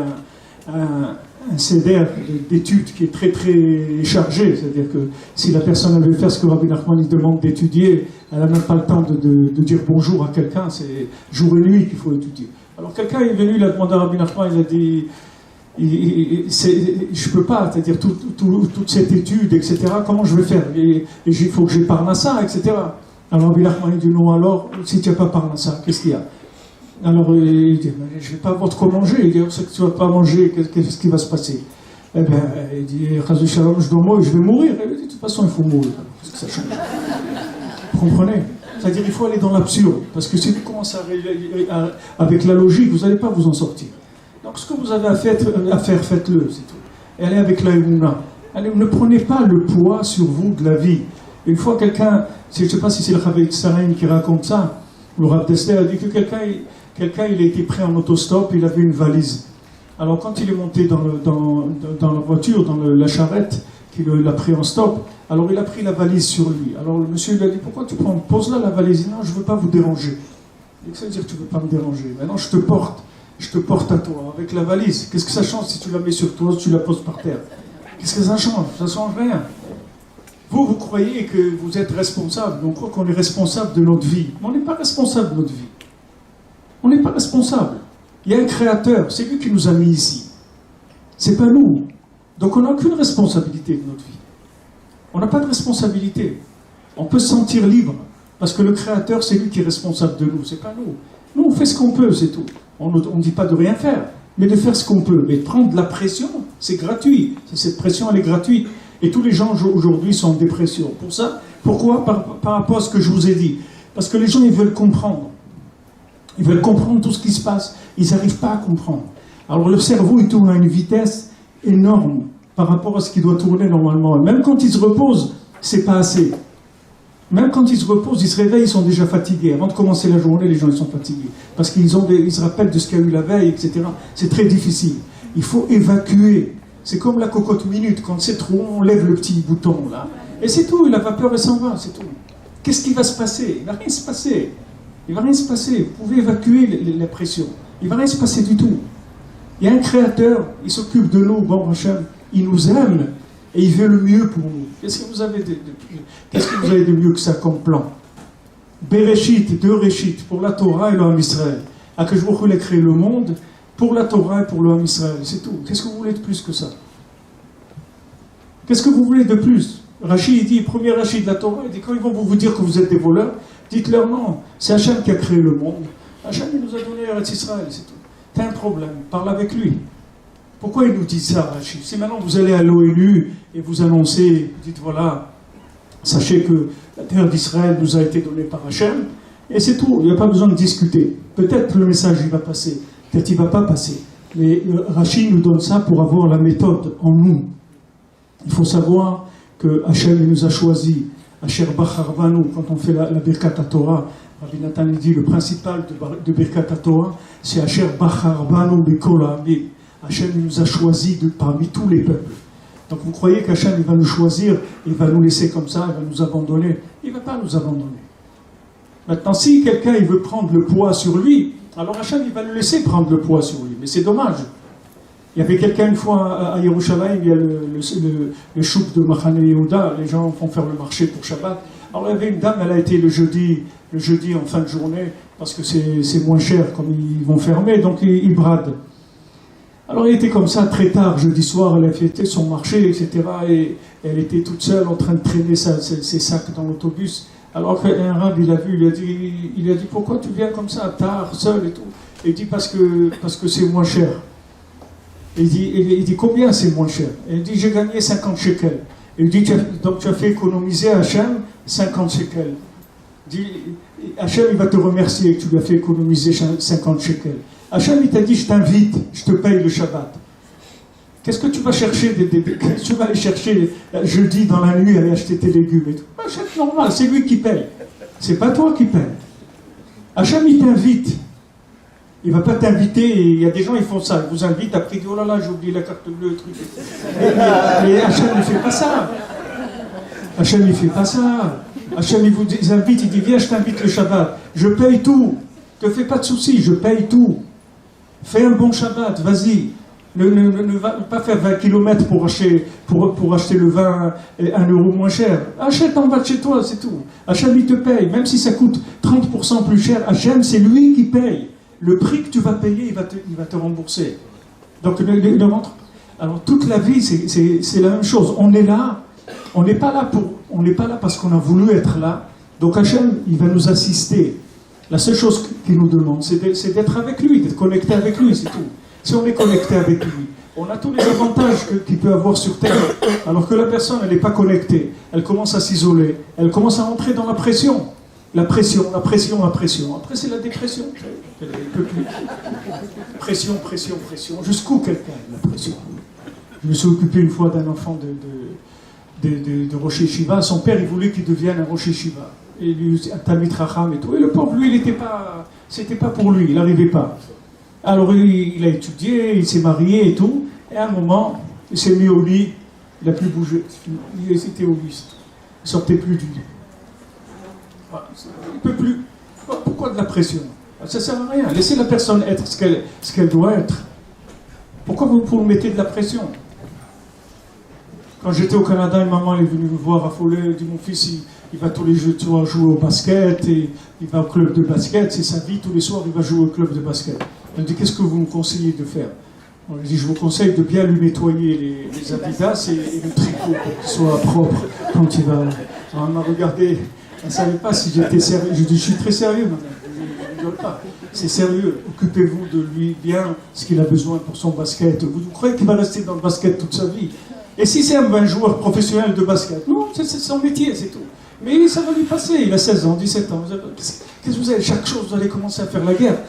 un CDR d'études qui est très très chargé, c'est-à-dire que si la personne veut faire ce que Rabbi Nachman il demande d'étudier, elle n'a même pas le temps de dire bonjour à quelqu'un, c'est jour et nuit qu'il faut étudier. Alors quelqu'un est venu, il a demandé à Rabbi Nachman, il a dit, je peux pas, c'est-à-dire toute cette étude, etc., comment je vais faire? Et il faut que je parle à ça, etc. Alors Rabbi Nachman il dit non, alors si tu n'as pas parlé à ça, qu'est-ce qu'il y a? Alors il dit, je ne vais pas avoir de quoi manger. Il dit, c'est que tu ne vas pas manger, qu'est-ce qui va se passer? Eh bien, il dit, Chazou Shalom, je dois mourir, je vais mourir. Il dit, de toute façon, il faut mourir. Qu'est-ce que ça change? Vous comprenez? C'est-à-dire, il faut aller dans l'absurde. Parce que si vous commencez avec la logique, vous n'allez pas vous en sortir. Donc, ce que vous avez à faire, faites-le, c'est tout. Et allez avec la Emouna. Allez, ne prenez pas le poids sur vous de la vie. Une fois, quelqu'un, je ne sais pas si c'est le Rav Tsarein qui raconte ça, le Rav Dessler a dit que quelqu'un il a été pris en autostop, il avait une valise. Alors quand il est monté dans la voiture, dans la charrette, qu'il l'a pris en stop, alors il a pris la valise sur lui. Alors le monsieur lui a dit, pourquoi tu prends, pose-la la valise? Non, je ne veux pas vous déranger. Et ça veut dire que tu ne veux pas me déranger. Maintenant je te porte à toi, avec la valise. Qu'est-ce que ça change si tu la mets sur toi, si tu la poses par terre? Qu'est-ce que ça change? Ça ne change rien. Vous croyez que vous êtes responsable, on croit qu'on est responsable de notre vie. Mais on n'est pas responsable de notre vie. On n'est pas responsable. Il y a un créateur, c'est lui qui nous a mis ici. C'est pas nous. Donc on n'a aucune responsabilité de notre vie. On n'a pas de responsabilité. On peut se sentir libre, parce que le créateur, c'est lui qui est responsable de nous, c'est pas nous. Nous, on fait ce qu'on peut, c'est tout. On ne dit pas de rien faire, mais de faire ce qu'on peut. Mais prendre de la pression, c'est gratuit. Cette pression, elle est gratuite. Et tous les gens aujourd'hui sont en dépression. Pour ça, pourquoi? Par rapport à ce que je vous ai dit. Parce que les gens, ils veulent comprendre. Ils veulent comprendre tout ce qui se passe. Ils n'arrivent pas à comprendre. Alors leur cerveau, il tourne à une vitesse énorme par rapport à ce qui doit tourner normalement. Et même quand ils se reposent, c'est pas assez. Même quand ils se reposent, ils se réveillent, ils sont déjà fatigués. Avant de commencer la journée, les gens ils sont fatigués. Parce qu'ils se rappellent de ce qu'il y a eu la veille, etc. C'est très difficile. Il faut évacuer. C'est comme la cocotte minute. Quand c'est trop, on lève le petit bouton là. Et c'est tout. La vapeur, elle s'en va. C'est tout. Qu'est-ce qui va se passer? Il ne va rien se passer. Il ne va rien se passer. Vous pouvez évacuer la pression. Il ne va rien se passer du tout. Il y a un créateur. Il s'occupe de nous. Bon, Hachem, il nous aime. Et il veut le mieux pour nous. Qu'est-ce que vous avez de mieux que ça comme plan? Bereshit, deux Réchit, pour la Torah et l'homme Israël. Akadosh Baruch Hu, il a créé le monde pour la Torah et pour le Ham Israël, c'est tout. Qu'est-ce que vous voulez de plus que ça? Qu'est-ce que vous voulez de plus? Rashi, il dit, premier Rashi de la Torah, il dit, quand ils vont vous dire que vous êtes des voleurs, dites-leur non, c'est Hachem qui a créé le monde. Hachem, il nous a donné Eretz Israël, c'est tout. T'as un problème, parle avec lui. Pourquoi il nous dit ça, Rashi? Si maintenant vous allez à l'ONU et vous annoncez, vous dites, voilà, sachez que la terre d'Israël nous a été donnée par Hachem, et c'est tout, il n'y a pas besoin de discuter. Peut-être le message, il va passer, peut-être il ne va pas passer. Mais Rashi nous donne ça pour avoir la méthode en nous. Il faut savoir que Hachem nous a choisi, Asher Bachar Banu, quand on fait la Birkat Torah, Rabbi Nathan dit le principal de Birkat Torah, c'est Asher Bachar Banu B'Kol Ha'amim. Hachem nous a choisi parmi tous les peuples. Donc vous croyez qu'Hachem il va nous choisir, il va nous laisser comme ça, il va nous abandonner? Il ne va pas nous abandonner. Maintenant, si quelqu'un il veut prendre le poids sur lui, alors Hachem il va le laisser prendre le poids sur lui. Mais c'est dommage. Il y avait quelqu'un une fois à Yerushalayim, il y a le chouk de Machane Yehuda, les gens vont faire le marché pour Shabbat. Alors il y avait une dame, elle a été le jeudi en fin de journée, parce que c'est moins cher, comme ils vont fermer, donc ils bradent. Alors elle était comme ça très tard, jeudi soir, elle a fait son marché, etc. Et elle était toute seule en train de traîner ses sacs dans l'autobus. Alors qu'un rab, il a vu, il a dit pourquoi tu viens comme ça, tard, seul et tout. Et il dit parce que c'est moins cher. Il dit combien c'est moins cher? Et il dit j'ai gagné 50 shekels. Et il dit donc tu as fait économiser à Hachem 50 shekels. Il dit Hachem il va te remercier que tu lui as fait économiser 50 shekels. Hachem il t'a dit je t'invite, je te paye le Shabbat. Qu'est-ce que tu vas chercher tu vas aller chercher jeudi dans la nuit, aller acheter tes légumes et tout. Achète normal, c'est lui qui paye. C'est pas toi qui paye. Hachem il t'invite. Il ne va pas t'inviter, il y a des gens, ils font ça, ils vous invitent, après ils disent, oh là là, j'ai oublié la carte bleue, le truc. Mais Hachem ne fait pas ça. Hachem ne fait pas ça. Hachem il vous invite, il dit, viens, je t'invite le Shabbat. Je paye tout. Ne te fais pas de soucis, je paye tout. Fais un bon Shabbat, vas-y. Ne va pas faire 20 km pour acheter le vin 1 euro moins cher. Achète en bas de chez toi, c'est tout. Hachem il te paye, même si ça coûte 30% plus cher, Hachem c'est lui qui paye. Le prix que tu vas payer, il va te rembourser. Donc, alors toute la vie, c'est la même chose. On est là, on n'est pas là parce qu'on a voulu être là. Donc Hachem, il va nous assister. La seule chose qu'il nous demande, c'est d'être avec lui, d'être connecté avec lui, c'est tout. Si on est connecté avec lui, on a tous les avantages qu'il peut avoir sur Terre. Alors que la personne, elle n'est pas connectée. Elle commence à s'isoler. Elle commence à entrer dans la pression. La pression. Après, c'est la dépression. Elle ne peut plus. Pression. Jusqu'où quelqu'un la pression? Je me suis occupé une fois d'un enfant de Rosh Yeshiva. Son père, il voulait qu'il devienne un Rosh Yeshiva. Et lui, un Talmid Chacham et tout. Et le pauvre, lui, c'était pas pour lui, il n'arrivait pas. Alors, il a étudié, il s'est marié et tout. Et à un moment, il s'est mis au lit. Il n'a plus bougé. Il était au lit. Il ne sortait plus du lit. Il ne peut plus. Pourquoi de la pression? Ça ne sert à rien. Laissez la personne être ce qu'elle doit être. Pourquoi vous mettez de la pression? Quand j'étais au Canada, une maman est venue me voir affolée. Elle dit mon fils, il va tous les soirs jouer au basket. Et il va au club de basket. C'est sa vie. Tous les soirs, il va jouer au club de basket. Elle me dit qu'est-ce que vous me conseillez de faire? On lui dit je vous conseille de bien lui nettoyer les Adidas et le tricot pour qu'il soit propre quand il va. Alors, elle m'a regardé. Elle ne savait pas si j'étais sérieux. Je dis, je suis très sérieux, madame. Je ne rigole pas. C'est sérieux. Occupez-vous de lui bien, ce qu'il a besoin pour son basket. Vous croyez qu'il va rester dans le basket toute sa vie? Et si c'est un joueur professionnel de basket? Non, c'est son métier, c'est tout. Mais ça va lui passer. Il a 16 ans, 17 ans. Qu'est-ce que vous avez? Chaque chose, vous allez commencer à faire la guerre.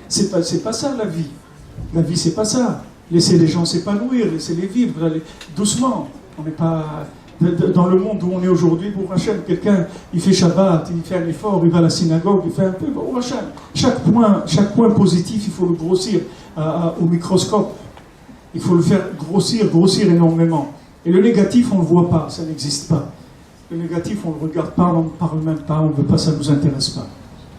C'est pas ça, la vie. La vie, c'est pas ça. Laissez les gens s'épanouir, laissez-les vivre. Doucement. On n'est pas... Dans le monde où on est aujourd'hui, pour Hachem, quelqu'un, il fait Shabbat, il fait un effort, il va à la synagogue, il fait un peu, pour Hachem. Chaque point positif, il faut le grossir au microscope. Il faut le faire grossir énormément. Et le négatif, on ne le voit pas, ça n'existe pas. Le négatif, on ne le regarde pas, on ne parle même pas, on ne veut pas, ça ne nous intéresse pas.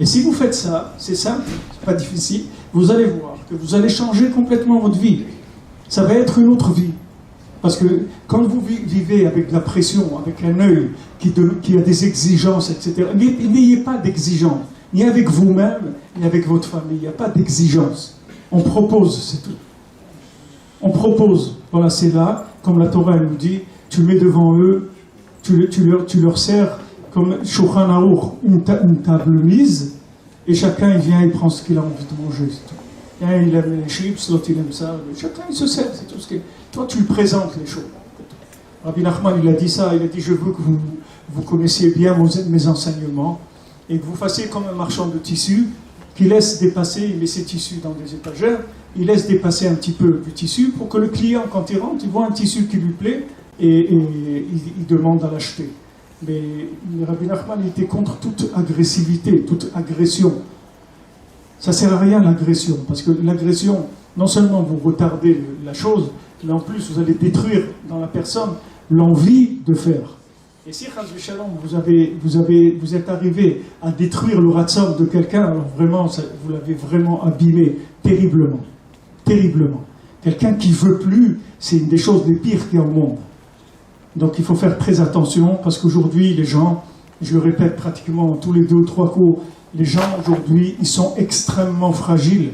Et si vous faites ça, c'est simple, c'est pas difficile, vous allez voir que vous allez changer complètement votre vie. Ça va être une autre vie. Parce que quand vous vivez avec de la pression, avec un œil qui a des exigences, etc., n'ayez pas d'exigences. ni avec vous-même, ni avec votre famille. Il n'y a pas d'exigence. On propose, c'est tout. On propose. Voilà, c'est là, comme la Torah nous dit, tu mets devant eux, tu leur sers comme Shulchan Aruch, une table mise, et chacun il vient et prend ce qu'il a envie de manger. C'est tout. Un, il aime les chips, l'autre il aime ça. Chacun il se sert, c'est tout ce qui est. Toi tu lui présentes les choses. Rabbi Nachman il a dit ça, il a dit je veux que vous connaissiez bien mes enseignements et que vous fassiez comme un marchand de tissus qui laisse dépasser, il met ses tissus dans des étagères, il laisse dépasser un petit peu du tissu pour que le client quand il rentre, il voit un tissu qui lui plaît et il demande à l'acheter. Mais Rabbi Nachman était contre toute agressivité, toute agression. Ça ne sert à rien l'agression, parce que l'agression, non seulement vous retardez la chose, mais en plus vous allez détruire dans la personne l'envie de faire. Et si, Chas v'Shalom, vous êtes arrivé à détruire le ratzon de quelqu'un, alors vraiment, vous l'avez vraiment abîmé terriblement. Terriblement. Quelqu'un qui ne veut plus, c'est une des choses les pires qu'il y a au monde. Donc il faut faire très attention, parce qu'aujourd'hui, les gens, je le répète pratiquement tous les 2 ou 3 cours, les gens aujourd'hui, ils sont extrêmement fragiles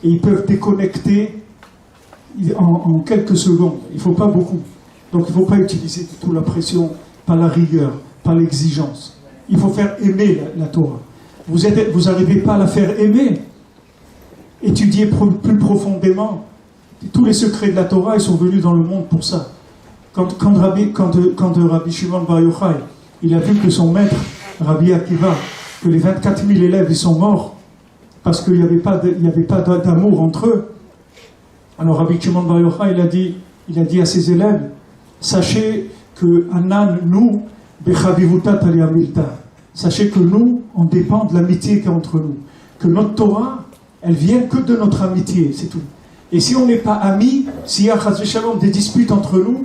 et ils peuvent déconnecter en quelques secondes. Il ne faut pas beaucoup. Donc il ne faut pas utiliser du tout la pression, pas la rigueur, pas l'exigence. Il faut faire aimer la Torah. Vous n'arrivez pas à la faire aimer. Étudiez plus profondément. Tous les secrets de la Torah, ils sont venus dans le monde pour ça. Quand Rabbi Shimon Bar Yochai, il a vu que son maître, Rabbi Akiva, que les 24 000 élèves ils sont morts parce qu'il n'y avait pas d'amour entre eux. Alors Rabbi Shimon Bar Yochai il a dit à ses élèves, sachez que Anan, nous, bechavivutat aliyamilta, sachez que nous, on dépend de l'amitié qu'il y a entre nous. Que notre Torah, elle vient que de notre amitié, c'est tout. Et si on n'est pas amis, s'il y a chas v'shalom des disputes entre nous,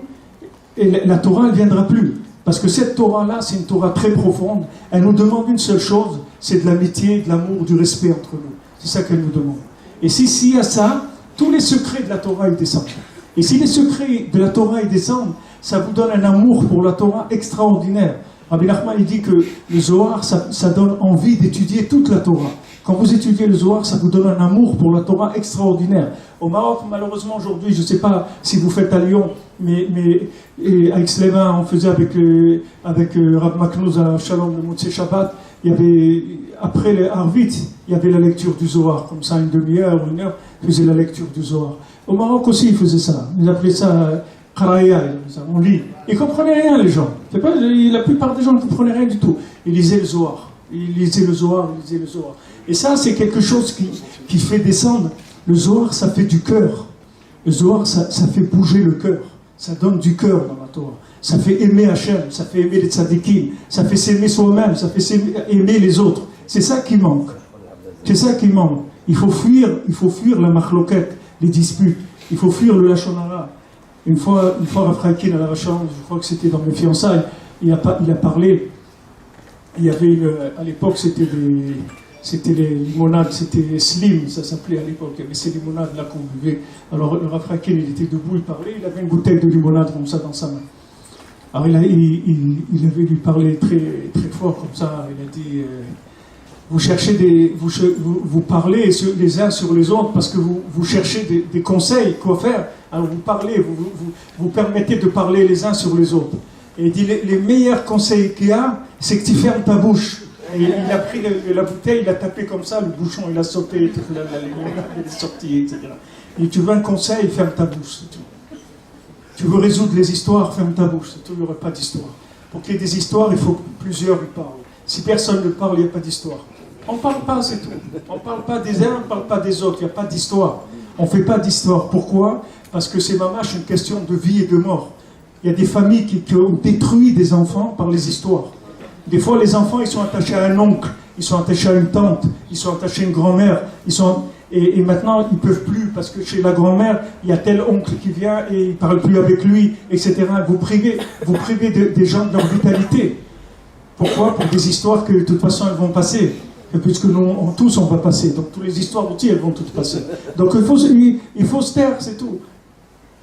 et la Torah, elle ne viendra plus. Parce que cette Torah-là, c'est une Torah très profonde. Elle nous demande une seule chose, c'est de l'amitié, de l'amour, du respect entre nous. C'est ça qu'elle nous demande. Et s'il y a ça, tous les secrets de la Torah, ils descendent. Et si les secrets de la Torah, ils descendent, ça vous donne un amour pour la Torah extraordinaire. Rabbi Nachman, il dit que le Zohar, ça donne envie d'étudier toute la Torah. Quand vous étudiez le Zohar, ça vous donne un amour pour la Torah extraordinaire. Au Maroc, malheureusement, aujourd'hui, je ne sais pas si vous faites à Lyon, mais à Aix-les-Bains, on faisait avec Rav Maknouz à Shalom, le Motzei Shabbat, il y avait, après les Arvit, il y avait la lecture du Zohar, comme ça, une demi-heure, 1 heure, ils faisaient la lecture du Zohar. Au Maroc aussi, ils faisaient ça. Ils appelaient ça Qaraya, on lit. Ils ne comprenaient rien, les gens. La plupart des gens ne comprenaient rien du tout. Ils lisaient le Zohar. Ils lisaient le Zohar. Et ça, c'est quelque chose qui fait descendre. Le Zohar, ça fait du cœur. Le Zohar, ça fait bouger le cœur. Ça donne du cœur dans la Torah. Ça fait aimer Hachem, ça fait aimer les tzadikim, ça fait s'aimer soi-même, ça fait aimer les autres. C'est ça qui manque. C'est ça qui manque. Il faut fuir la machloket, les disputes. Il faut fuir le lachon hara. Une fois Rav Chaikin à la Rachon, je crois que c'était dans mes fiançailles, il a parlé. Il y avait à l'époque, c'était les limonades, c'était Slim, ça s'appelait à l'époque. Il y avait ces limonades là qu'on buvait. Alors le Rav Chaikin, il était debout, il parlait, il avait une bouteille de limonade comme ça dans sa main. Alors il avait lui parlé très, très fort comme ça, il a dit vous parlez les uns sur les autres parce que vous cherchez des conseils, quoi faire. Alors vous parlez, vous permettez de parler les uns sur les autres. Et il dit les meilleurs conseils qu'il y a, c'est que tu fermes ta bouche. Et il a pris la bouteille, il a tapé comme ça, le bouchon il a sauté, la limonade est sortie, etc. Et tu veux un conseil, ferme ta bouche, c'est tout. Tu veux résoudre les histoires, ferme ta bouche, c'est tout, il n'y aurait pas d'histoire. Pour qu'il y ait des histoires, il faut que plusieurs y parlent. Si personne ne parle, il n'y a pas d'histoire. On ne parle pas, c'est tout. On ne parle pas des uns, on ne parle pas des autres, il n'y a pas d'histoire. On ne fait pas d'histoire. Pourquoi ? Parce que c'est mamache une question de vie et de mort. Il y a des familles qui ont détruit des enfants par les histoires. Des fois, les enfants, ils sont attachés à un oncle, ils sont attachés à une tante, ils sont attachés à une grand-mère, et maintenant, ils ne peuvent plus, parce que chez la grand-mère, il y a tel oncle qui vient et il ne parle plus avec lui, etc. Vous privez des gens de leur vitalité. Pourquoi ? Pour des histoires que, de toute façon, elles vont passer. Et puisque nous, tous, on va passer. Donc, toutes les histoires aussi, elles vont toutes passer. Donc, il faut se taire, c'est tout.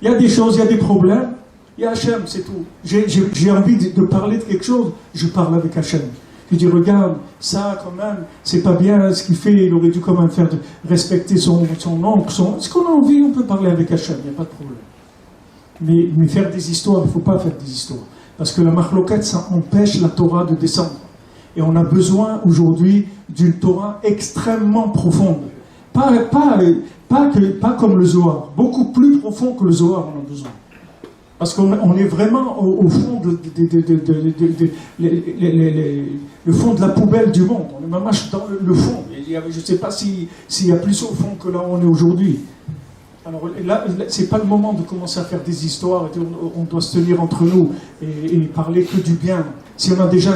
Il y a des choses, il y a des problèmes. Il y a Hachem, c'est tout. J'ai envie de parler de quelque chose, je parle avec Hachem. Je dis, regarde, ça quand même, c'est pas bien ce qu'il fait, il aurait dû quand même faire respecter son oncle. Ce qu'on a envie, on peut parler avec Hachem, il n'y a pas de problème. Mais faire des histoires, il ne faut pas faire des histoires. Parce que la machloket, ça empêche la Torah de descendre. Et on a besoin aujourd'hui d'une Torah extrêmement profonde. Pas comme le Zohar, beaucoup plus profond que le Zohar, on a besoin. Parce qu'on est vraiment au fond le fond de la poubelle du monde. On est même dans le fond. Je ne sais pas s'il y a plus au fond que là où on est aujourd'hui. Alors là, c'est pas le moment de commencer à faire des histoires. On doit se tenir entre nous et parler que du bien. Si on a déjà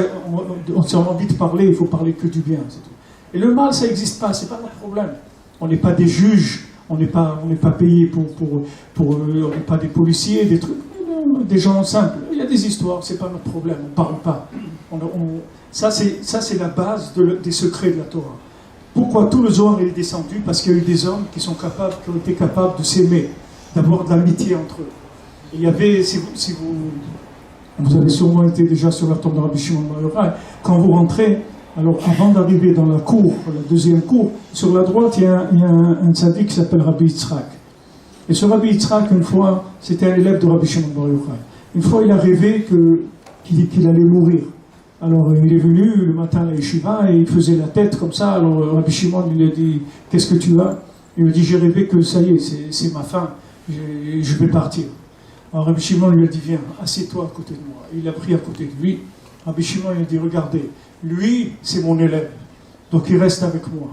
envie de parler, il faut parler que du bien. C'est tout. Et le mal, ça n'existe pas. C'est pas notre problème. On n'est pas des juges. On n'est pas payé on n'est pas des policiers, des trucs. Des gens simples. Il y a des histoires, c'est pas notre problème, on ne parle pas. Ça, c'est la base des secrets de la Torah. Pourquoi tout le Zohar est descendu? Parce qu'il y a eu des hommes qui ont été capables de s'aimer, d'avoir de l'amitié entre eux. Et il y avait, si vous avez sûrement été déjà sur la tombe de Rabbi Shimon Bar Yochai, quand vous rentrez, alors avant d'arriver dans la cour, la deuxième cour, sur la droite, il y a un tzaddik qui s'appelle Rabbi Yitzhak. Et ce Rabbi Yitzhak, une fois, c'était un élève de Rabbi Shimon Bar Yochai. Une fois, il a rêvé qu'il allait mourir. Alors, il est venu le matin à la yeshiva et il faisait la tête comme ça. Alors, Rabbi Shimon lui a dit, « Qu'est-ce que tu as ?» Il lui a dit, « J'ai rêvé que ça y est, c'est ma fin, je vais partir. » Alors, Rabbi Shimon lui a dit, « Viens, assieds-toi à côté de moi. » Il a pris à côté de lui. Rabbi Shimon lui a dit, « Regardez, lui, c'est mon élève, donc il reste avec moi.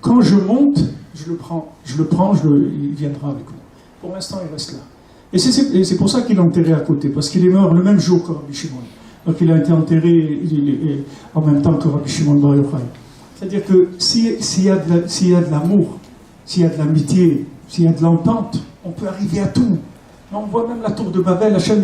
Quand je monte, il viendra avec moi. Pour l'instant, il reste là. » Et c'est pour ça qu'il est enterré à côté, parce qu'il est mort le même jour que Rabbi Shimon. Donc il a été enterré en même temps que Rabbi Shimon Bar Yochai. C'est-à-dire que s'il y a de l'amour, s'il y a de l'amitié, s'il y a de l'entente, on peut arriver à tout. On voit même la tour de Babel, Hachem,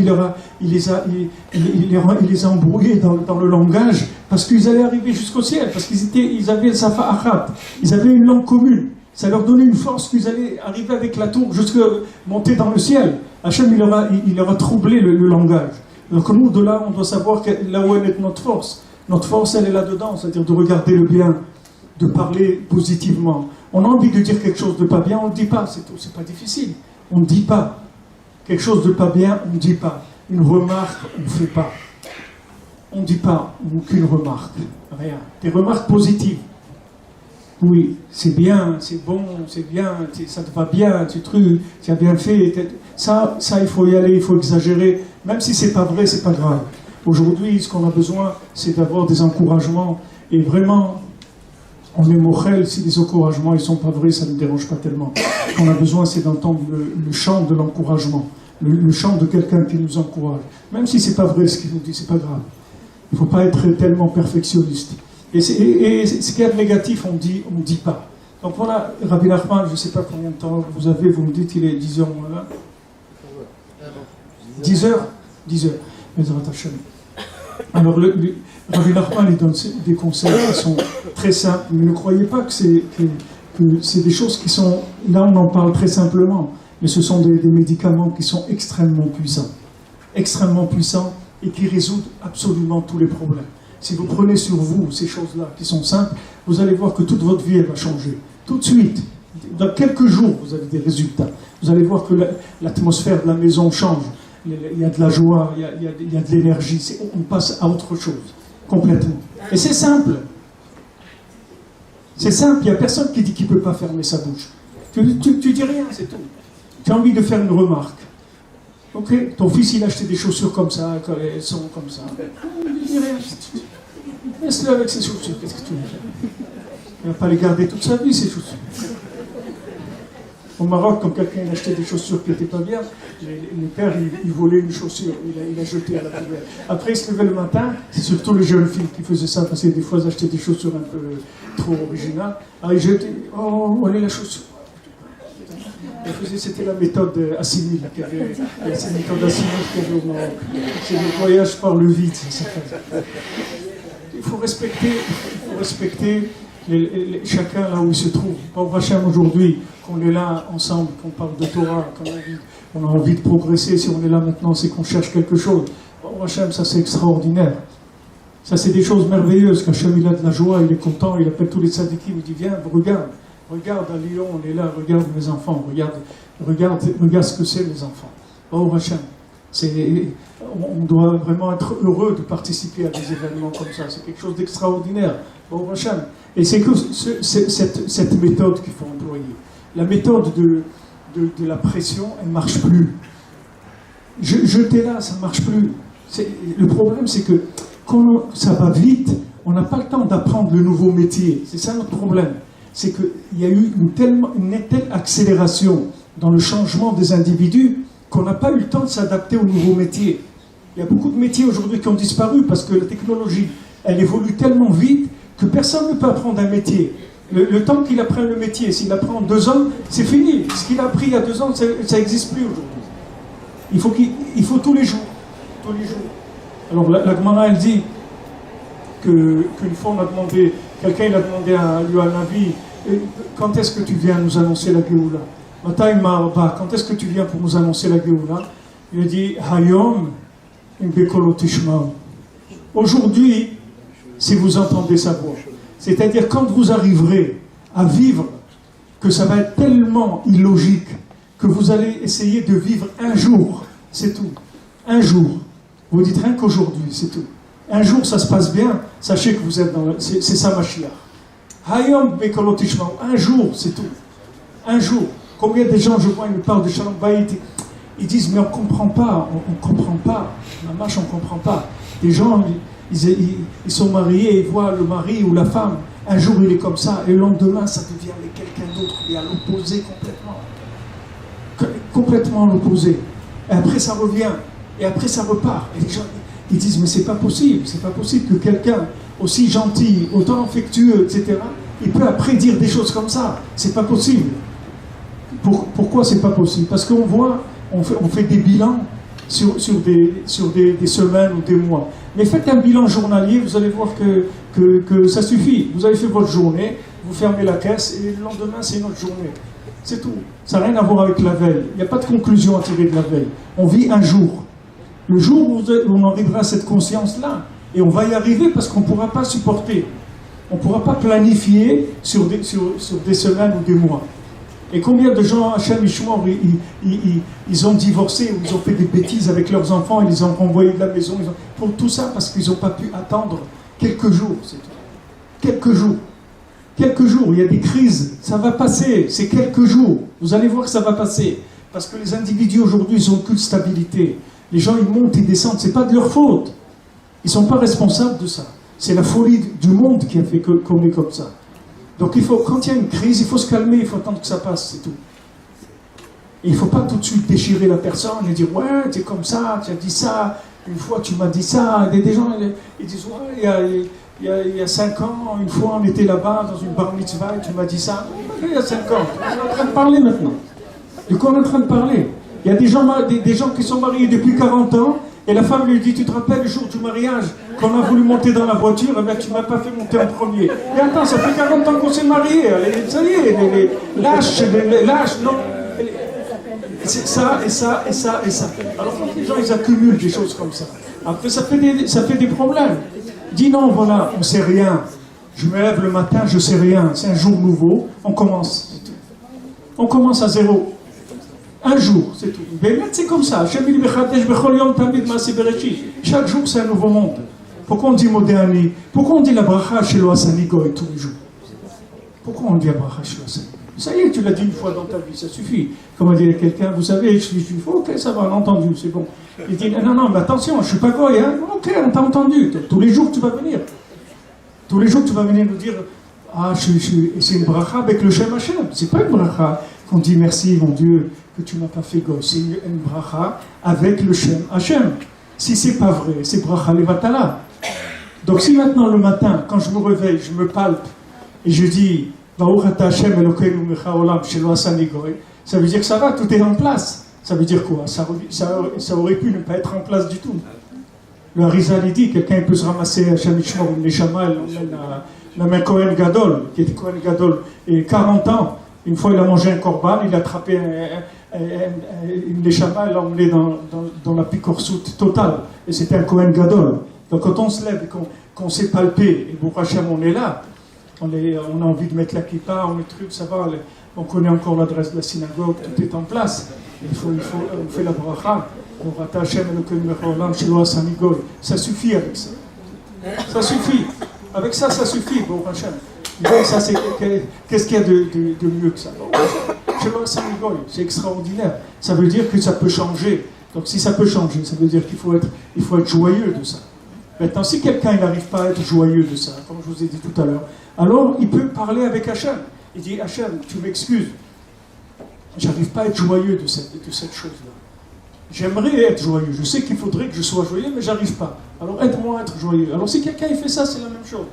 il les a embrouillés dans le langage, parce qu'ils allaient arriver jusqu'au ciel, parce qu'ils avaient le Safa Achat, ils avaient une langue commune. Ça leur donnait une force qu'ils allaient arriver avec la tour jusqu'à monter dans le ciel. Hachem, il leur a troublé le langage. Donc nous, de là, on doit savoir là où est notre force. Notre force, elle est là-dedans, c'est-à-dire de regarder le bien, de parler positivement. On a envie de dire quelque chose de pas bien, on ne le dit pas, c'est pas difficile. On ne dit pas. Quelque chose de pas bien, on ne dit pas. Une remarque, on ne fait pas. On ne dit pas aucune remarque, rien. Des remarques positives. Oui, c'est bien, c'est bon, c'est bien, ça te va bien, tu as bien fait. Ça, il faut y aller, il faut exagérer. Même si c'est pas vrai, c'est pas grave. Aujourd'hui, ce qu'on a besoin, c'est d'avoir des encouragements. Et vraiment, on est mochel, si les encouragements ils sont pas vrais, ça ne dérange pas tellement. Ce qu'on a besoin, c'est d'entendre le chant de l'encouragement, le chant de quelqu'un qui nous encourage. Même si c'est pas vrai ce qu'il nous dit, c'est pas grave. Il ne faut pas être tellement perfectionniste. Et ce qui est négatif, on dit pas. Donc voilà, Rabbi Nachman, je ne sais pas combien de temps vous avez, vous me dites qu'il est 10h moins là. 10 heures. Alors, Rabbi Nachman, il donne des conseils qui sont très simples, mais ne croyez pas que c'est des choses qui sont... Là, on en parle très simplement, mais ce sont des médicaments qui sont extrêmement puissants, et qui résoudent absolument tous les problèmes. Si vous prenez sur vous ces choses-là qui sont simples, vous allez voir que toute votre vie, elle va changer. Tout de suite. Dans quelques jours, vous avez des résultats. Vous allez voir que l'atmosphère de la maison change. Il y a de la joie, il y a de l'énergie. On passe à autre chose, complètement. Et c'est simple. C'est simple. Il n'y a personne qui dit qu'il ne peut pas fermer sa bouche. Tu dis rien, c'est tout. Tu as envie de faire une remarque. Ok, ton fils il a acheté des chaussures comme ça, elles sont comme ça. Il dit rien. Laisse-le avec ses chaussures, qu'est-ce que tu veux faire? Il ne va pas les garder toute sa vie, ces chaussures. Au Maroc, quand quelqu'un achetait des chaussures qui n'étaient pas bien, les pères, ils volaient une chaussure, il a jeté à la poubelle. Après, il se levait le matin, c'est surtout les jeunes filles qui faisaient ça, parce que des fois, ils achetaient des chaussures un peu trop originales. Alors, ils jetaient, oh, allez la chaussure. C'était la méthode assimile qu'il y avait. C'est la méthode assimile qu'il y avait au Maroc. C'est le voyage par le vide. Il faut respecter chacun là où il se trouve. Baruch Hashem, aujourd'hui, qu'on est là ensemble, qu'on parle de Torah, qu'on a envie de progresser. Si on est là maintenant, c'est qu'on cherche quelque chose. Baruch Hashem, ça c'est extraordinaire. Ça, c'est des choses merveilleuses. Qu'Hachem, il a de la joie, il est content, il appelle tous les tzadikim, il dit, viens, regarde à Lyon, on est là, regarde mes enfants, regarde ce que c'est les enfants. Oh Hachem, on doit vraiment être heureux de participer à des événements comme ça. C'est quelque chose d'extraordinaire. Oh Hachem. Et c'est que cette méthode qu'il faut employer. La méthode de la pression, elle ne marche plus. Jeter là, ça ne marche plus. Le problème, c'est que quand ça va vite, on n'a pas le temps d'apprendre le nouveau métier. C'est ça notre problème. C'est qu'il y a eu une telle accélération dans le changement des individus qu'on n'a pas eu le temps de s'adapter au nouveau métier. Il y a beaucoup de métiers aujourd'hui qui ont disparu parce que la technologie, elle évolue tellement vite que personne ne peut apprendre un métier. Le temps qu'il apprenne le métier, s'il apprend en 2 ans, c'est fini. Ce qu'il a appris il y a 2 ans, ça n'existe plus aujourd'hui. Il faut tous les jours. Tous les jours. Alors la Gemara, elle dit qu'une fois on a demandé, quelqu'un a demandé à lui un avis, quand est-ce que tu viens nous annoncer la Géoula? Matai Marba, quand est-ce que tu viens pour nous annoncer la Géoula? Il a dit, Hayom, Imbekolo Tishmao. Aujourd'hui, si vous entendez sa voix. C'est-à-dire quand vous arriverez à vivre, que ça va être tellement illogique, que vous allez essayer de vivre un jour, c'est tout. Un jour. Vous dites rien qu'aujourd'hui, c'est tout. Un jour, ça se passe bien, sachez que vous êtes dans c'est ça Mashiach. Hayom Bekolo Tishmao. Un jour, c'est tout. Un jour. Combien de gens, je vois, ils me parlent de Shalom Bayit, ils disent, mais on ne comprend pas, on ne comprend pas. La marche, on ne comprend pas. Les gens, ils sont mariés, ils voient le mari ou la femme, un jour il est comme ça, et le lendemain ça devient quelqu'un d'autre, il est à l'opposé complètement à l'opposé. Et après ça revient, et après ça repart. Et les gens, ils disent, mais c'est pas possible que quelqu'un aussi gentil, autant affectueux, etc., il peut après dire des choses comme ça. C'est pas possible. Pourquoi c'est pas possible? Parce qu'on voit, on fait des bilans sur des semaines ou des mois. Mais faites un bilan journalier, vous allez voir que ça suffit. Vous avez fait votre journée, vous fermez la caisse, et le lendemain, c'est une autre journée. C'est tout. Ça n'a rien à voir avec la veille. Il n'y a pas de conclusion à tirer de la veille. On vit un jour. Le jour où on arrivera à cette conscience-là, et on va y arriver parce qu'on ne pourra pas supporter. On ne pourra pas planifier sur des semaines ou des mois. Et combien de gens, Hachem Ishmor, ils ont divorcé ou ils ont fait des bêtises avec leurs enfants, ils les ont renvoyés de la maison. Pour tout ça, parce qu'ils n'ont pas pu attendre quelques jours, c'est tout. Quelques jours. Quelques jours, il y a des crises, ça va passer, c'est quelques jours. Vous allez voir que ça va passer. Parce que les individus aujourd'hui, ils n'ont aucune stabilité. Les gens, ils montent, ils descendent, c'est pas de leur faute. Ils ne sont pas responsables de ça. C'est la folie du monde qui a fait qu'on est comme ça. Donc quand il y a une crise, il faut se calmer, il faut attendre que ça passe, c'est tout. Et il ne faut pas tout de suite déchirer la personne et dire « Ouais, tu es comme ça, tu as dit ça, une fois tu m'as dit ça ». Des gens, ils disent « Ouais, il y a 5 ans, une fois on était là-bas dans une bar mitzvah et tu m'as dit ça ». Il y a 5 ans, on est en train de parler maintenant. De quoi on est en train de parler? Il y a des gens qui sont mariés depuis 40 ans et la femme lui dit « Tu te rappelles le jour du mariage qu'on a voulu monter dans la voiture, eh bien, tu ne m'as pas fait monter en premier. Et attends, ça fait 40 ans qu'on s'est mariés, ça y est, les lâches, non. C'est ça, et ça, et ça, et ça. Alors quand les gens, ils accumulent des choses comme ça, après ça fait des problèmes. Dis non, voilà, on ne sait rien. Je me lève le matin, je ne sais rien. C'est un jour nouveau, on commence, c'est tout. On commence à zéro. Un jour, c'est tout. Mais c'est comme ça. Chaque jour, c'est un nouveau monde. Pourquoi on dit Modéani? Pourquoi on dit la bracha chez l'Oasani Goy tous les jours? Pourquoi on dit la bracha chez l'Oasani? Ça y est, tu l'as dit une fois dans ta vie, ça suffit. Comme on dit à quelqu'un, vous savez, je suis juif, ok, ça va, on a entendu, c'est bon. Il dit, non, mais attention, je ne suis pas Goy, hein? Ok, on t'a entendu. Tous les jours, tu vas venir. Tous les jours, tu vas venir nous dire, ah, c'est une bracha avec le Shem Hashem. C'est pas une bracha qu'on dit merci, mon Dieu, que tu n'as pas fait Goy. C'est une bracha avec le Shem Hashem. Si c'est pas vrai, c'est bracha levatala. Donc si maintenant le matin, quand je me réveille, je me palpe et je dis ça veut dire que ça va, tout est en place. Ça veut dire quoi? Ça aurait pu ne pas être en place du tout. Le Harizal dit, quelqu'un peut se ramasser à Shamichmor, une Neshama, elle l'emmène à Kohen Gadol, qui était Kohen Gadol, et 40 ans, une fois il a mangé un korban, il a attrapé une Neshama, il l'a emmené dans la picorsoute totale, et c'était un Kohen Gadol. Donc quand on se lève et qu'on s'est palpé, et pour Hachem on est là, on a envie de mettre la kippa, on met le truc, ça va, on connaît encore l'adresse de la synagogue, tout est en place. On fait la bracha, on rata Hachem Elokeinu melech haolam shelo asa migol. Ça suffit avec ça. Ça suffit. Avec ça, ça suffit, bon Hachem. Qu'est-ce qu'il y a de mieux que ça? Shelo asa migol, c'est extraordinaire. Ça veut dire que ça peut changer. Donc si ça peut changer, ça veut dire qu'il faut être joyeux de ça. Maintenant, si quelqu'un n'arrive pas à être joyeux de ça, comme je vous ai dit tout à l'heure, alors il peut parler avec Hachem. Il dit, Hachem, tu m'excuses, j'arrive pas à être joyeux de cette chose-là. J'aimerais être joyeux, je sais qu'il faudrait que je sois joyeux, mais j'arrive pas. Alors aide-moi à être joyeux. Alors si quelqu'un il fait ça, c'est la même chose.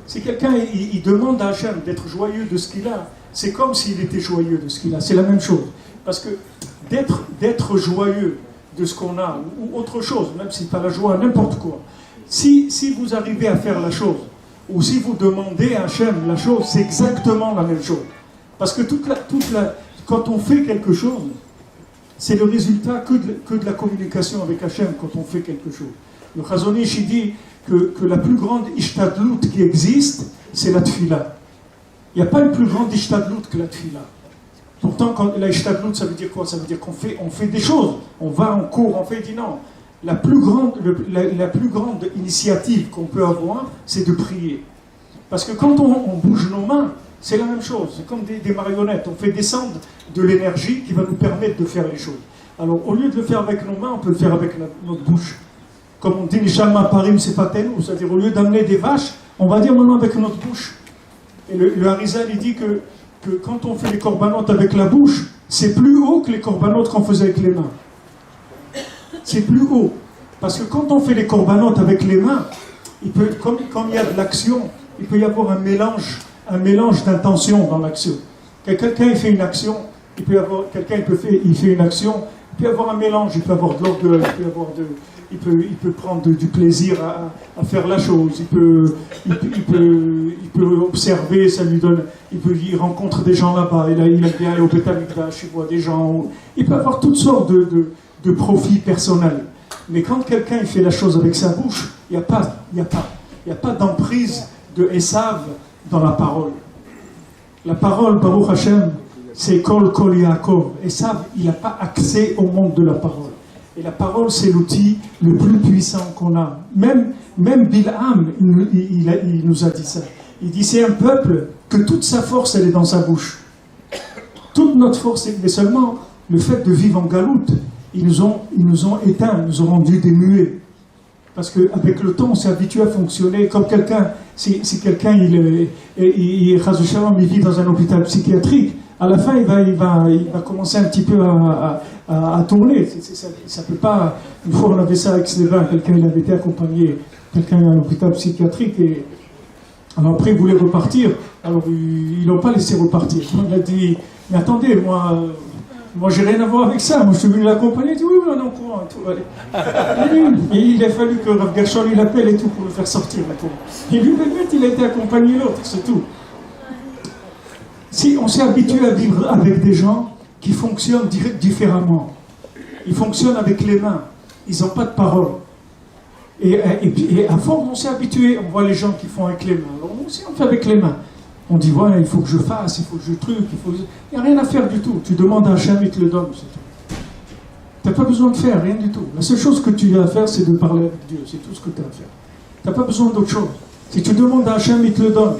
Si quelqu'un il demande à Hachem d'être joyeux de ce qu'il a, c'est comme s'il était joyeux de ce qu'il a, c'est la même chose. Parce que d'être joyeux de ce qu'on a, ou autre chose, même si pas la joie, n'importe quoi, si vous arrivez à faire la chose, ou si vous demandez à Hachem la chose, c'est exactement la même chose. Parce que quand on fait quelque chose, c'est le résultat que de la communication avec Hachem quand on fait quelque chose. Le Chazon Ish dit que la plus grande ishtadlut qui existe, c'est la tfila. Il n'y a pas une plus grande ishtadlut que la tfila. Pourtant, la ishtadlut, ça veut dire quoi? Ça veut dire qu'on fait des choses. On va, on court, on fait, il dit non. La plus grande initiative qu'on peut avoir, c'est de prier. Parce que quand on bouge nos mains, c'est la même chose. C'est comme des marionnettes. On fait descendre de l'énergie qui va nous permettre de faire les choses. Alors, au lieu de le faire avec nos mains, on peut le faire avec notre bouche. Comme on dit, Nishama Parim, c'est pas tenou. C'est-à-dire, au lieu d'amener des vaches, on va dire maintenant avec notre bouche. Et le Harizal, il dit que quand on fait les corbanotes avec la bouche, c'est plus haut que les corbanotes qu'on faisait avec les mains. C'est plus haut. Parce que quand on fait les corbanotes avec les mains, comme il y a de l'action, il peut y avoir un mélange d'intention dans l'action. Quelqu'un fait une action, il fait une action, il peut y avoir un mélange, il peut avoir de l'orgueil, il peut prendre du plaisir à faire la chose, il peut observer, ça lui donne, il rencontre des gens là-bas, il aime bien aller au Beth Amikdash, il voit des gens, il peut avoir toutes sortes de profits personnels. Mais quand quelqu'un il fait la chose avec sa bouche, il n'y a pas d'emprise de Esav dans la parole. La parole, Baruch Hashem, c'est Kol Yaakov. Esav, il n'a pas accès au monde de la parole. Et la parole, c'est l'outil le plus puissant qu'on a. Même Bil'am, il nous a dit ça. Il dit, c'est un peuple que toute sa force, elle est dans sa bouche. Toute notre force, mais seulement le fait de vivre en galoute, ils nous ont éteints, ils nous ont rendus des muets. Parce qu'avec le temps, on s'est habitué à fonctionner comme quelqu'un. Si quelqu'un, il vit dans un hôpital psychiatrique, à la fin, il va commencer un petit peu à tourner. Ça peut pas. Une fois, on avait ça avec Stéphane, quelqu'un, il avait été accompagné, quelqu'un à un hôpital psychiatrique, et alors après, il voulait repartir. Alors, ils l'ont pas laissé repartir. On a dit, mais attendez, moi, j'ai rien à voir avec ça. Moi, je suis venu l'accompagner. Il dit, oui, on est au courant. Tout, et il a fallu que Rav Gershon il appelle et tout pour le faire sortir. Et lui, il a été accompagné l'autre, c'est tout. Si on s'est habitué à vivre avec des gens qui fonctionnent différemment, ils fonctionnent avec les mains, ils n'ont pas de parole. Et à force, on s'est habitué. On voit les gens qui font avec les mains. Alors, nous aussi, on fait avec les mains. On dit, voilà, il faut que je fasse, il faut que je truc, il n'y a rien à faire du tout. Tu demandes à Hachem, il te le donne, c'est tout. Tu n'as pas besoin de faire, rien du tout. La seule chose que tu as à faire, c'est de parler avec Dieu. C'est tout ce que tu as à faire. Tu n'as pas besoin d'autre chose. Si tu demandes à Hachem, il te le donne.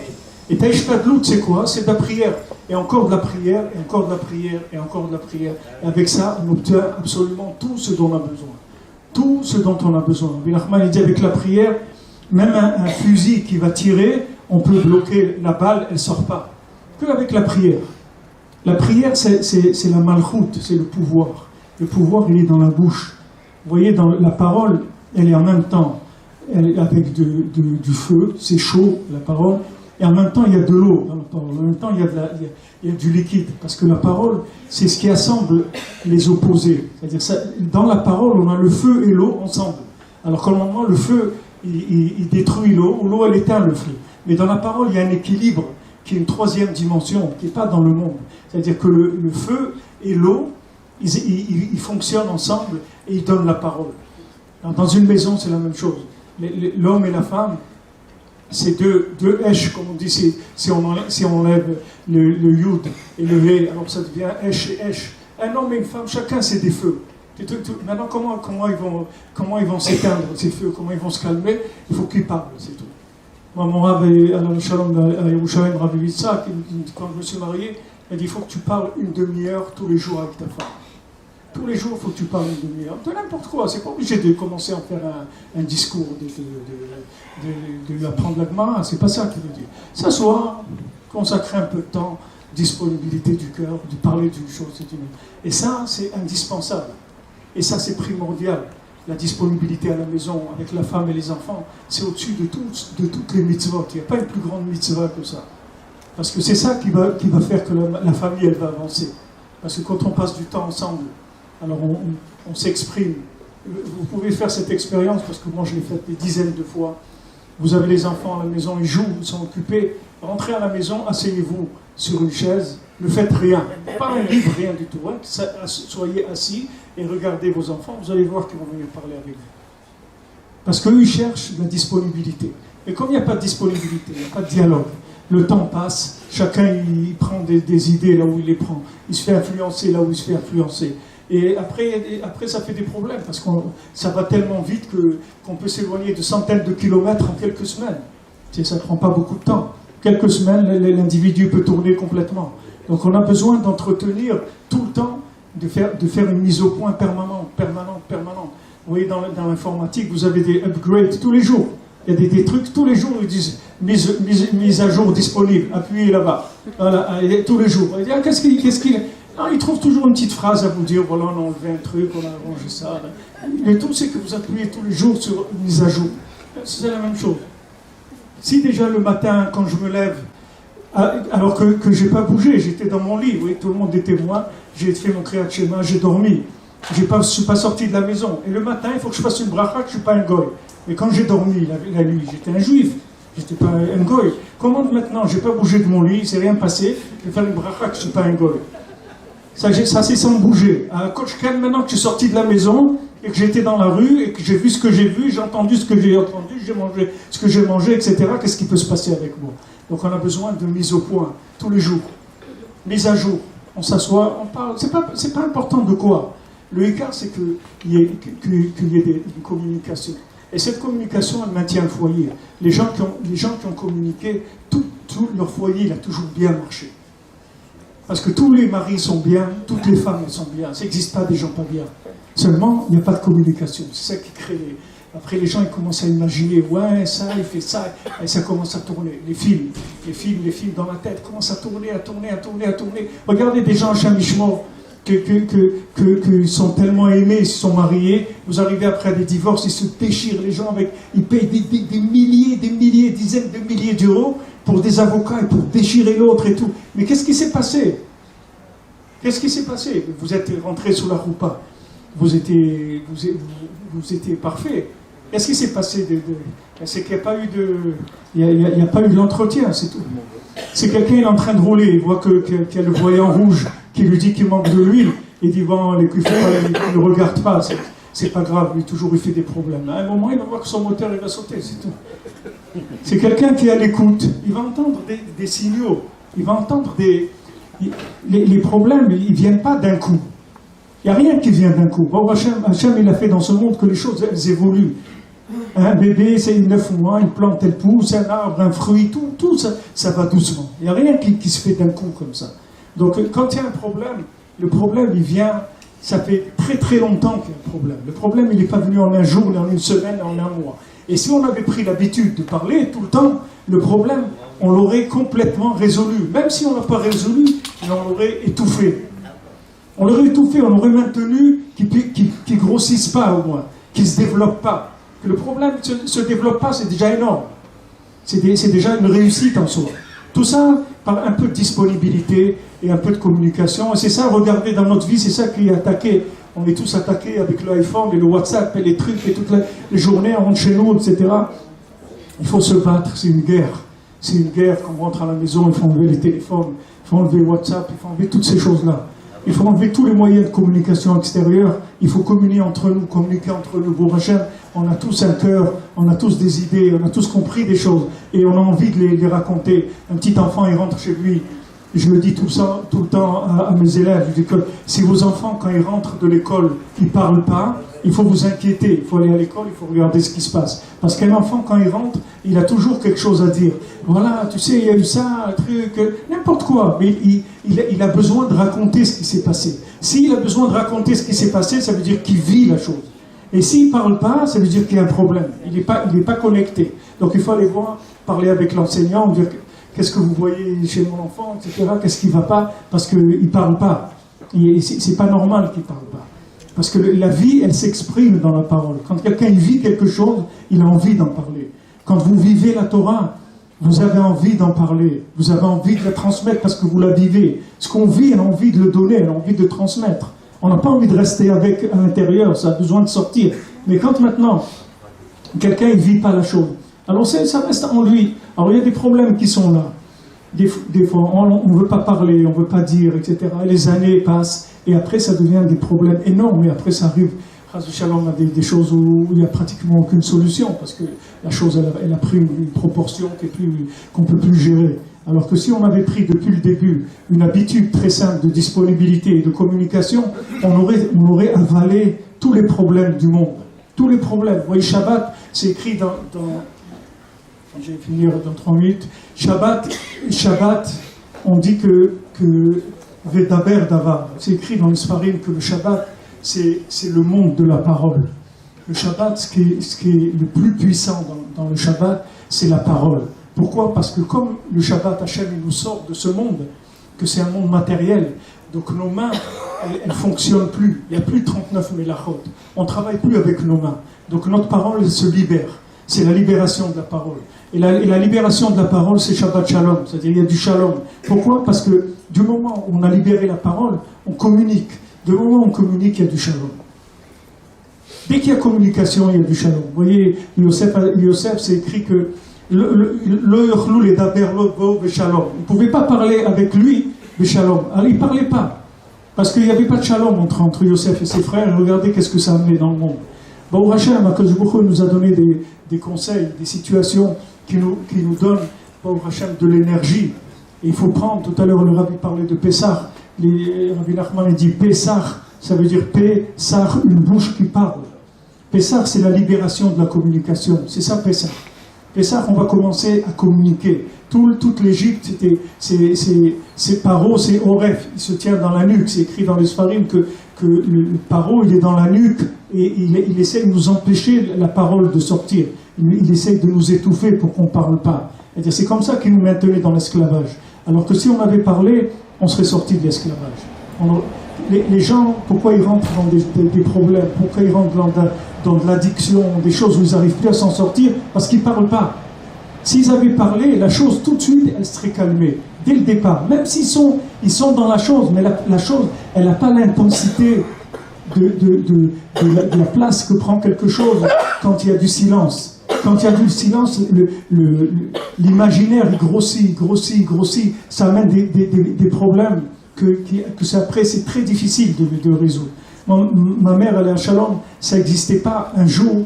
Et ta ishtadlut, c'est quoi? C'est de la prière. Et encore de la prière, et encore de la prière, et encore de la prière. Et avec ça, on obtient absolument tout ce dont on a besoin. Tout ce dont on a besoin. Ben Nachman, il dit, avec la prière, même un fusil qui va tirer, on peut bloquer la balle, elle ne sort pas. Que avec la prière. La prière, c'est la malchoute, c'est le pouvoir. Le pouvoir, il est dans la bouche. Vous voyez, dans la parole, elle est en même temps avec du feu, c'est chaud, la parole, et en même temps, il y a de l'eau dans la parole. En même temps, il y a du liquide. Parce que la parole, c'est ce qui assemble les opposés. C'est-à-dire, dans la parole, on a le feu et l'eau ensemble. Alors qu'au moment, le feu, il détruit l'eau, ou l'eau, elle éteint le feu. Mais dans la parole, il y a un équilibre qui est une troisième dimension, qui n'est pas dans le monde. C'est-à-dire que le feu et l'eau, ils fonctionnent ensemble et ils donnent la parole. Alors, dans une maison, c'est la même chose. l'homme et la femme, c'est deux esh, comme on dit, si on enlève le yud et le he, alors ça devient esh et esh. Un homme et une femme, chacun c'est des feux. Maintenant, comment ils vont s'éteindre, ces feux, comment ils vont se calmer? Il faut qu'ils parlent, c'est tout. Moi, mon Rav, à Yerushalayim, Rav Yitzhak, quand je me suis marié, il m'a dit, il faut que tu parles une demi-heure tous les jours avec ta femme. Tous les jours, il faut que tu parles une demi-heure. De n'importe quoi, c'est pas obligé de commencer à faire un discours, de lui apprendre la Gemara, c'est pas ça qu'il veut dire. S'asseoir, consacrer un peu de temps, disponibilité du cœur, de parler d'une chose. Et ça, c'est indispensable. Et ça, c'est primordial. La disponibilité à la maison avec la femme et les enfants, c'est au-dessus de toutes les mitzvot. Il n'y a pas une plus grande mitzvah que ça. Parce que c'est ça qui va faire que la famille, elle va avancer. Parce que quand on passe du temps ensemble, alors on s'exprime. Vous pouvez faire cette expérience, parce que moi je l'ai faite des dizaines de fois. Vous avez les enfants à la maison, ils jouent, ils sont occupés. Rentrez à la maison, asseyez-vous sur une chaise, ne faites rien. Pas un livre, rien du tout. Hein. Soyez assis et regardez vos enfants, vous allez voir qu'ils vont venir parler avec vous. Parce qu'eux, ils cherchent la disponibilité. Et comme il n'y a pas de disponibilité, il n'y a pas de dialogue, le temps passe, chacun il prend des idées là où il les prend. Il se fait influencer là où il se fait influencer. Et après ça fait des problèmes, parce que ça va tellement vite qu'on peut s'éloigner de centaines de kilomètres en quelques semaines. Ça ne prend pas beaucoup de temps. Quelques semaines, l'individu peut tourner complètement. Donc on a besoin d'entretenir tout le temps, de faire une mise au point permanente. Vous voyez, dans l'informatique, vous avez des upgrades tous les jours. Il y a des trucs, tous les jours, ils disent mise à jour disponible, appuyez là-bas. Voilà, tous les jours. Qu'est-ce qu'il est? Il trouve toujours une petite phrase à vous dire, voilà, on a enlevé un truc, on a arrangé ça. Le tout, c'est que vous appuyez tous les jours sur une mise à jour. C'est la même chose. Si déjà le matin, quand je me lève, alors que je n'ai pas bougé, j'étais dans mon lit, vous voyez, tout le monde était moi, j'ai fait mon kriyat shema, j'ai dormi. Je ne suis pas sorti de la maison. Et le matin, il faut que je fasse une bracha, que je ne suis pas un goy. Mais quand j'ai dormi la nuit, j'étais un juif, je n'étais pas un goy. Comment maintenant, je n'ai pas bougé de mon lit, il ne s'est rien passé, je vais faire une bracha, que je ne suis pas un goy. Ça c'est sans bouger. Quand maintenant que je suis sorti de la maison et que j'étais dans la rue et que j'ai vu ce que j'ai vu, j'ai entendu ce que j'ai entendu, j'ai mangé ce que j'ai mangé, etc., qu'est-ce qui peut se passer avec moi? Donc on a besoin de mise au point, tous les jours. Mise à jour. On s'assoit, on parle. C'est pas important de quoi. Le écart, c'est qu'il y ait une communication. Et cette communication, elle maintient le foyer. Les gens qui ont communiqué, tout leur foyer, il a toujours bien marché. Parce que tous les maris sont bien, toutes les femmes sont bien. Ça n'existe pas des gens pas bien. Seulement, il n'y a pas de communication. C'est ça qui crée. Après, les gens ils commencent à imaginer, ouais, ça, il fait ça, et ça commence à tourner. Les films dans la tête commencent à tourner. Regardez des gens à Chamishmo qui sont tellement aimés, ils se sont mariés. Vous arrivez après à des divorces, ils se déchirent. Les gens ils payent des milliers, dizaines de milliers d'euros pour des avocats et pour déchirer l'autre et tout. Mais qu'est-ce qui s'est passé? Vous êtes rentrés sous la roupa. Vous étiez parfait. Qu'est-ce qui s'est passé? C'est qu'il n'y a pas eu il n'y a pas eu de l'entretien, c'est tout. C'est quelqu'un est en train de rouler, il voit qu'il y a le voyant rouge qui lui dit qu'il manque de l'huile. Il dit, bon, il ne regarde pas, c'est pas grave, lui toujours il fait des problèmes. À un moment, il va voir que son moteur il va sauter, c'est tout. C'est quelqu'un qui est à l'écoute. Il va entendre des signaux. Il va entendre les problèmes, ils ne viennent pas d'un coup. Il n'y a rien qui vient d'un coup. Bon, Hachem, il a fait dans ce monde que les choses, elles évoluent. Un bébé, c'est 9 mois, une plante, elle pousse, un arbre, un fruit, tout ça va doucement. Il n'y a rien qui se fait d'un coup comme ça. Donc, quand il y a un problème, le problème, il vient, ça fait très très longtemps qu'il y a un problème. Le problème, il n'est pas venu en un jour, ni en une semaine, ni en un mois. Et si on avait pris l'habitude de parler tout le temps, le problème, on l'aurait complètement résolu. Même si on ne l'a pas résolu, on l'aurait étouffé. On l'aurait étouffé, on aurait maintenu qu'il ne grossisse pas au moins, qu'il ne se développe pas. Que le problème ne se développe pas, c'est déjà énorme. C'est déjà une réussite en soi. Tout ça par un peu de disponibilité et un peu de communication. Et c'est ça, regardez dans notre vie, c'est ça qui est attaqué. On est tous attaqués avec l'iPhone et le WhatsApp et les trucs et toutes les journées, on rentre chez nous, etc. Il faut se battre, c'est une guerre. C'est une guerre, quand on rentre à la maison, il faut enlever les téléphones, il faut enlever WhatsApp, il faut enlever toutes ces choses-là. Il faut enlever tous les moyens de communication extérieure. Il faut communiquer entre nous. Bon Hachem, on a tous un cœur, on a tous des idées, on a tous compris des choses. Et on a envie de les raconter. Un petit enfant, il rentre chez lui. Je le dis tout le temps à mes élèves. Je dis que si vos enfants, quand ils rentrent de l'école, ils ne parlent pas, il faut vous inquiéter. Il faut aller à l'école, il faut regarder ce qui se passe. Parce qu'un enfant, quand il rentre, il a toujours quelque chose à dire. Voilà, tu sais, il y a eu ça, un truc, n'importe quoi. Mais il a besoin de raconter ce qui s'est passé. S'il a besoin de raconter ce qui s'est passé, ça veut dire qu'il vit la chose. Et s'il ne parle pas, ça veut dire qu'il y a un problème. Il n'est pas connecté. Donc il faut aller voir, parler avec l'enseignant, dire qu'est-ce que vous voyez chez mon enfant, etc. Qu'est-ce qui ne va pas? Parce qu'il ne parle pas. Et c'est pas normal qu'il ne parle pas. Parce que la vie, elle s'exprime dans la parole. Quand quelqu'un vit quelque chose, il a envie d'en parler. Quand vous vivez la Torah, vous avez envie d'en parler. Vous avez envie de la transmettre parce que vous la vivez. Ce qu'on vit, elle a envie de le donner, elle a envie de le transmettre. On n'a pas envie de rester avec à l'intérieur, ça a besoin de sortir. Mais quand maintenant, quelqu'un ne vit pas la chose, alors ça reste en lui. Alors il y a des problèmes qui sont là. Des fois, on ne veut pas parler, on ne veut pas dire, etc. Et les années passent, et après ça devient des problèmes énormes, et après ça arrive, Shalom, à des choses où il n'y a pratiquement aucune solution, parce que la chose, elle a pris une proportion qu'on ne peut plus gérer. Alors que si on avait pris depuis le début une habitude très simple de disponibilité et de communication, on aurait avalé tous les problèmes du monde. Tous les problèmes. Vous voyez, Shabbat, c'est écrit dans je vais finir dans 3 minutes. Shabbat, on dit que Vedaber Davar, c'est écrit dans le Sfarim que le Shabbat, c'est le monde de la parole. Le Shabbat, ce qui est le plus puissant dans le Shabbat, c'est la parole. Pourquoi? Parce que comme le Shabbat, Hachem, il nous sort de ce monde, que c'est un monde matériel, donc nos mains, elles ne fonctionnent plus. Il n'y a plus de 39 mélachot. On ne travaille plus avec nos mains. Donc notre parole, elle se libère. C'est la libération de la parole. Et la libération de la parole, c'est Shabbat Shalom. C'est-à-dire, il y a du Shalom. Pourquoi? Parce que du moment où on a libéré la parole, on communique. Du moment où on communique, il y a du Shalom. Dès qu'il y a communication, il y a du Shalom. Vous voyez, Yosef, c'est écrit que il ne pouvait pas parler avec lui de Shalom. Alors il ne parlait pas. Parce qu'il n'y avait pas de Shalom entre Yosef et ses frères. Regardez qu'est-ce que ça a amené dans le monde. Bon, Hachem, Akadosh Baruch Hu nous a donné des conseils, des situations qui nous donnent, bon, Hachem, de l'énergie. Et il faut prendre, tout à l'heure le Rabbi parlait de Pessah. Rabbi Nachman dit Pessah, ça veut dire Pessah, une bouche qui parle. Pessah, c'est la libération de la communication. C'est ça Pessah. Pessah, on va commencer à communiquer. Toute l'Égypte, c'est Paro, c'est Oref, il se tient dans la nuque. C'est écrit dans les Sfarim que le Paro, il est dans la nuque et il essaie de nous empêcher la parole de sortir. Il essaie de nous étouffer pour qu'on ne parle pas. C'est comme ça qu'il nous maintenait dans l'esclavage. Alors que si on avait parlé, on serait sorti de l'esclavage. Les gens, pourquoi ils rentrent dans des problèmes? Pourquoi ils rentrent dans de l'addiction, des choses où ils n'arrivent plus à s'en sortir? Parce qu'ils ne parlent pas. S'ils avaient parlé, la chose tout de suite, elle serait calmée. Dès le départ. Même s'ils sont dans la chose, mais la chose, elle n'a pas l'intensité de la place que prend quelque chose quand il y a du silence. Quand il y a du silence, l'imaginaire il grossit. Ça amène des problèmes que après, c'est très difficile de résoudre. Ma mère, elle est à Shalom, ça n'existait pas un jour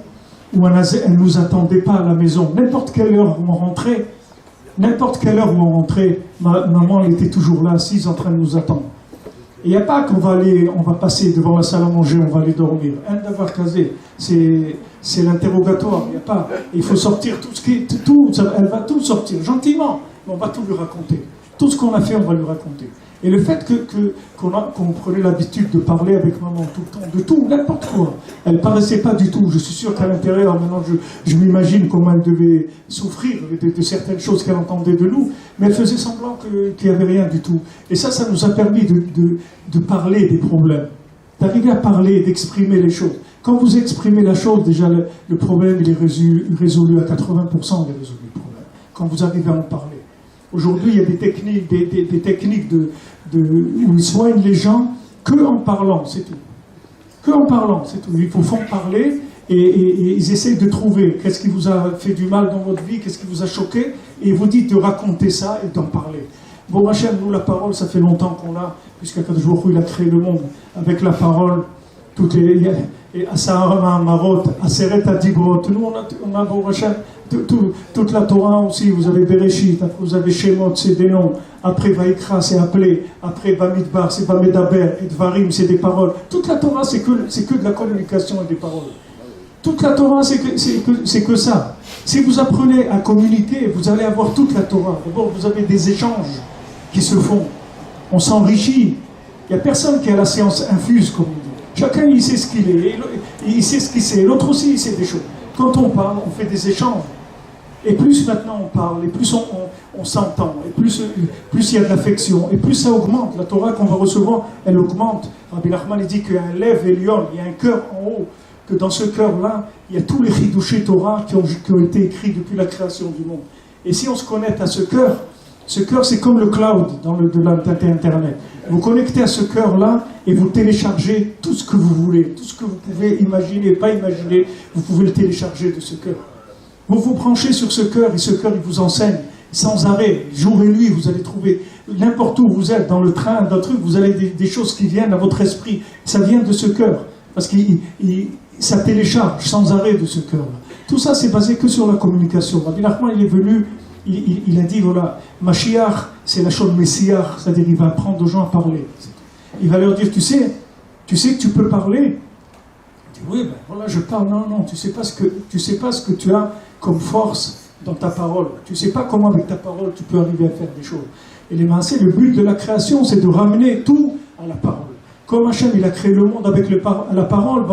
où elle ne nous attendait pas à la maison. N'importe quelle heure où on rentrait, maman, elle était toujours là, assise, en train de nous attendre. Il n'y a pas qu'on va passer devant la salle à manger, on va aller dormir. Un d'avoir casé, c'est l'interrogatoire. Il y a pas. Il faut sortir elle va tout sortir, gentiment, mais on va tout lui raconter. Tout ce qu'on a fait, on va lui raconter. Et le fait qu'on prenait l'habitude de parler avec maman tout le temps, de tout, n'importe quoi, elle ne paraissait pas du tout. Je suis sûr qu'à l'intérieur, maintenant, je m'imagine comment elle devait souffrir de certaines choses qu'elle entendait de nous, mais elle faisait semblant qu'il n'y avait rien du tout. Et ça nous a permis de parler des problèmes, d'arriver à parler, d'exprimer les choses. Quand vous exprimez la chose, déjà, le problème, il est résolu à 80%, il est résolu le problème, quand vous arrivez à en parler. Aujourd'hui, il y a des techniques où ils soignent les gens que en parlant, c'est tout. Que en parlant, c'est tout. Ils vous font parler et ils essayent de trouver qu'est-ce qui vous a fait du mal dans votre vie, qu'est-ce qui vous a choqué, et vous dites de raconter ça et d'en parler. Bon, Hachem, nous, la parole, ça fait longtemps qu'on l'a, puisqu'Akadosh Baruch Hu, il a créé le monde. Avec la parole, toutes les... Et Asahara Marot, Aseret Adibrot, nous, on a bon, Hachem, toute la Torah aussi, vous avez Bereshit, après vous avez Shemot, c'est des noms, après Vaikra, c'est appelé, après Bamidbar, c'est Bamedaber, et Dvarim, c'est des paroles. Toute la Torah, c'est que de la communication et des paroles. Toute la Torah, c'est que ça. Si vous apprenez à communiquer, vous allez avoir toute la Torah. D'abord, vous avez des échanges qui se font. On s'enrichit. Il n'y a personne qui a la science infuse, comme on dit. Chacun, il sait ce qu'il est, il sait ce qu'il sait. L'autre aussi, il sait des choses. Quand on parle, on fait des échanges. Et plus maintenant on parle, et plus on s'entend, et plus il y a de l'affection, et plus ça augmente. La Torah qu'on va recevoir, elle augmente. Rabbi Nachman, il dit qu'il y a un lève et lion, il y a un cœur en haut, que dans ce cœur-là, il y a tous les chidouchés Torah qui ont été écrits depuis la création du monde. Et si on se connecte à ce cœur, c'est comme le cloud de l'Internet. Vous connectez à ce cœur-là et vous téléchargez tout ce que vous voulez, tout ce que vous pouvez imaginer, pas imaginer, vous pouvez le télécharger de ce cœur. Vous vous branchez sur ce cœur et ce cœur, il vous enseigne sans arrêt, jour et nuit, vous allez trouver, n'importe où vous êtes, dans le train, dans le truc, vous avez des choses qui viennent à votre esprit. Ça vient de ce cœur, parce que ça télécharge sans arrêt de ce cœur-là. Tout ça, c'est basé que sur la communication. Rabbi Nachman, il est venu, il a dit, voilà, Mashiach, c'est la chose Messiah, c'est-à-dire il va apprendre aux gens à parler. Il va leur dire, tu sais que tu peux parler. Il dit, oui, ben voilà, je parle. Non, tu sais pas ce que tu as comme force dans ta parole. Tu sais pas comment avec ta parole tu peux arriver à faire des choses. Et les massés, le but de la création, c'est de ramener tout à la parole. Comme Hachem, il a créé le monde avec la parole,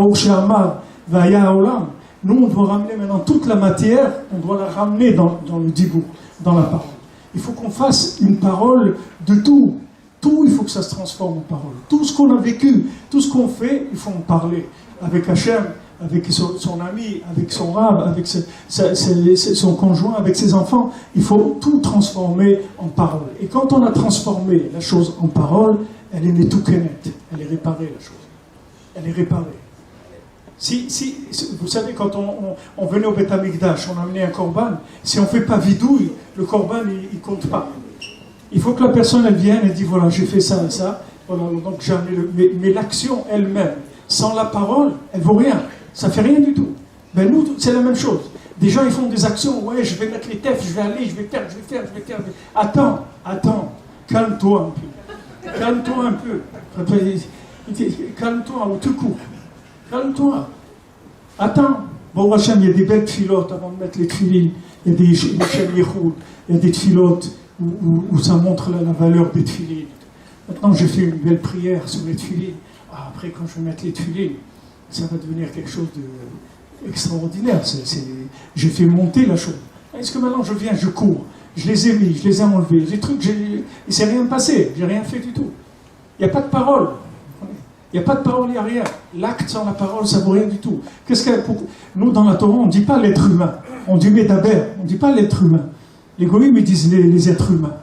nous, on doit ramener maintenant toute la matière, on doit la ramener dans le dibour, dans la parole. Il faut qu'on fasse une parole de tout. Tout, il faut que ça se transforme en parole. Tout ce qu'on a vécu, tout ce qu'on fait, il faut en parler. Avec Hachem, avec son ami, avec son rab, avec son conjoint, avec ses enfants. Il faut tout transformer en parole. Et quand on a transformé la chose en parole, elle est netoukenet, elle est réparée la chose. Elle est réparée. Vous savez, quand on venait au Beth Amikdash, on amenait un korban, si on ne fait pas vidouille, le korban, il ne compte pas. Il faut que la personne, elle vienne et dise, voilà, j'ai fait ça et ça, voilà, donc j'ai amené mais l'action elle-même, sans la parole, elle ne vaut rien. Ça ne fait rien du tout. Ben nous, c'est la même chose. Des gens, ils font des actions, ouais, je vais mettre les tefs, je vais aller, je vais faire. Attends, calme-toi un peu. Calme-toi un peu. Calme-toi, ou tout coup. Calme-toi. Attends. Bon, Hachem, il y a des belles tfilotes avant de mettre les tfilines. Il y a des Shem Yehoud. Il y a des tfilotes où ça montre la valeur des tfilines. Maintenant, j'ai fait une belle prière sur les tfilines. Après, quand je vais mettre les tfilines, ça va devenir quelque chose d'extraordinaire. J'ai fait monter la chose. Est-ce que maintenant je viens, je cours, je les ai mis, je les ai enlevés, les trucs, il ne s'est rien passé, j'ai rien fait du tout. Il n'y a pas de parole. Il n'y a pas de parole, il n'y a rien. L'acte sans la parole, ça ne vaut rien du tout. Nous, dans la Torah, on ne dit pas l'être humain. On dit Médaber, on ne dit pas l'être humain. Les goïms, ils disent les êtres humains.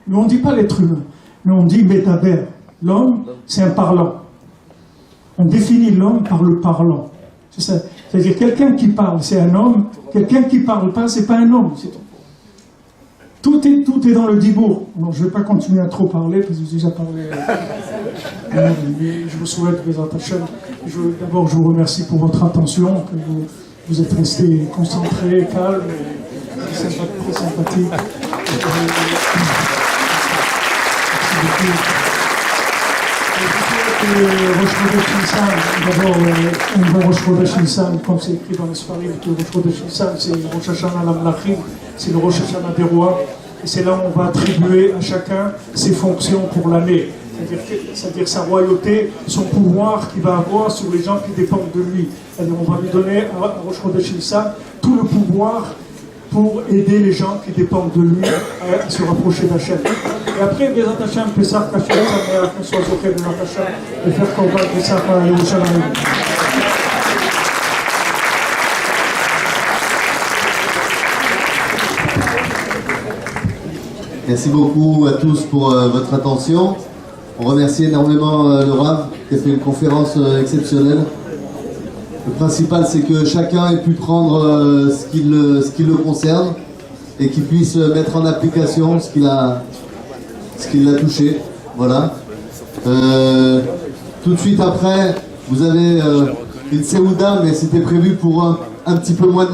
Mais on ne dit pas l'être humain. Mais on dit Médaber. L'homme, c'est un parlant. On définit l'homme par le parlant. C'est ça. C'est-à-dire quelqu'un qui parle, c'est un homme. Quelqu'un qui ne parle pas, c'est pas un homme. C'est tout. Tout est dans le dibour. Bon, je ne vais pas continuer à trop parler, parce que j'ai déjà parlé. Je vous souhaite, Bézat Hachem. D'abord, je vous remercie pour votre attention, que vous êtes restés concentrés, calmes, et très sympathiques. Merci beaucoup. Rosh Chodesh Nissan, d'abord, on va Rosh Chodesh Nissan, comme c'est écrit dans les Sfarim, que Rosh Chodesh Nissan, c'est le Rosh Hashanah Lamlachim, c'est le Rosh Hashanah des rois, et c'est là où on va attribuer à chacun ses fonctions pour l'année, c'est-à-dire sa royauté, son pouvoir qu'il va avoir sur les gens qui dépendent de lui. C'est-à-dire on va lui donner à Rosh Chodesh Nissan tout le pouvoir pour aider les gens qui dépendent de lui à se rapprocher d'Hachem. Et après, Bézat Hachem, Pessah, Kachem, Sameach, qu'on soit Zoché, Bézat Hachem, et faire Korban, Pessah, à Yerushalayim. Merci beaucoup à tous pour votre attention. On remercie énormément le Rav qui a fait une conférence exceptionnelle. Le principal, c'est que chacun ait pu prendre ce qui le concerne et qu'il puisse mettre en application ce qu'il a ce qui l'a touché. Voilà. Tout de suite après, vous avez une Seouda, mais c'était prévu pour un petit peu moins de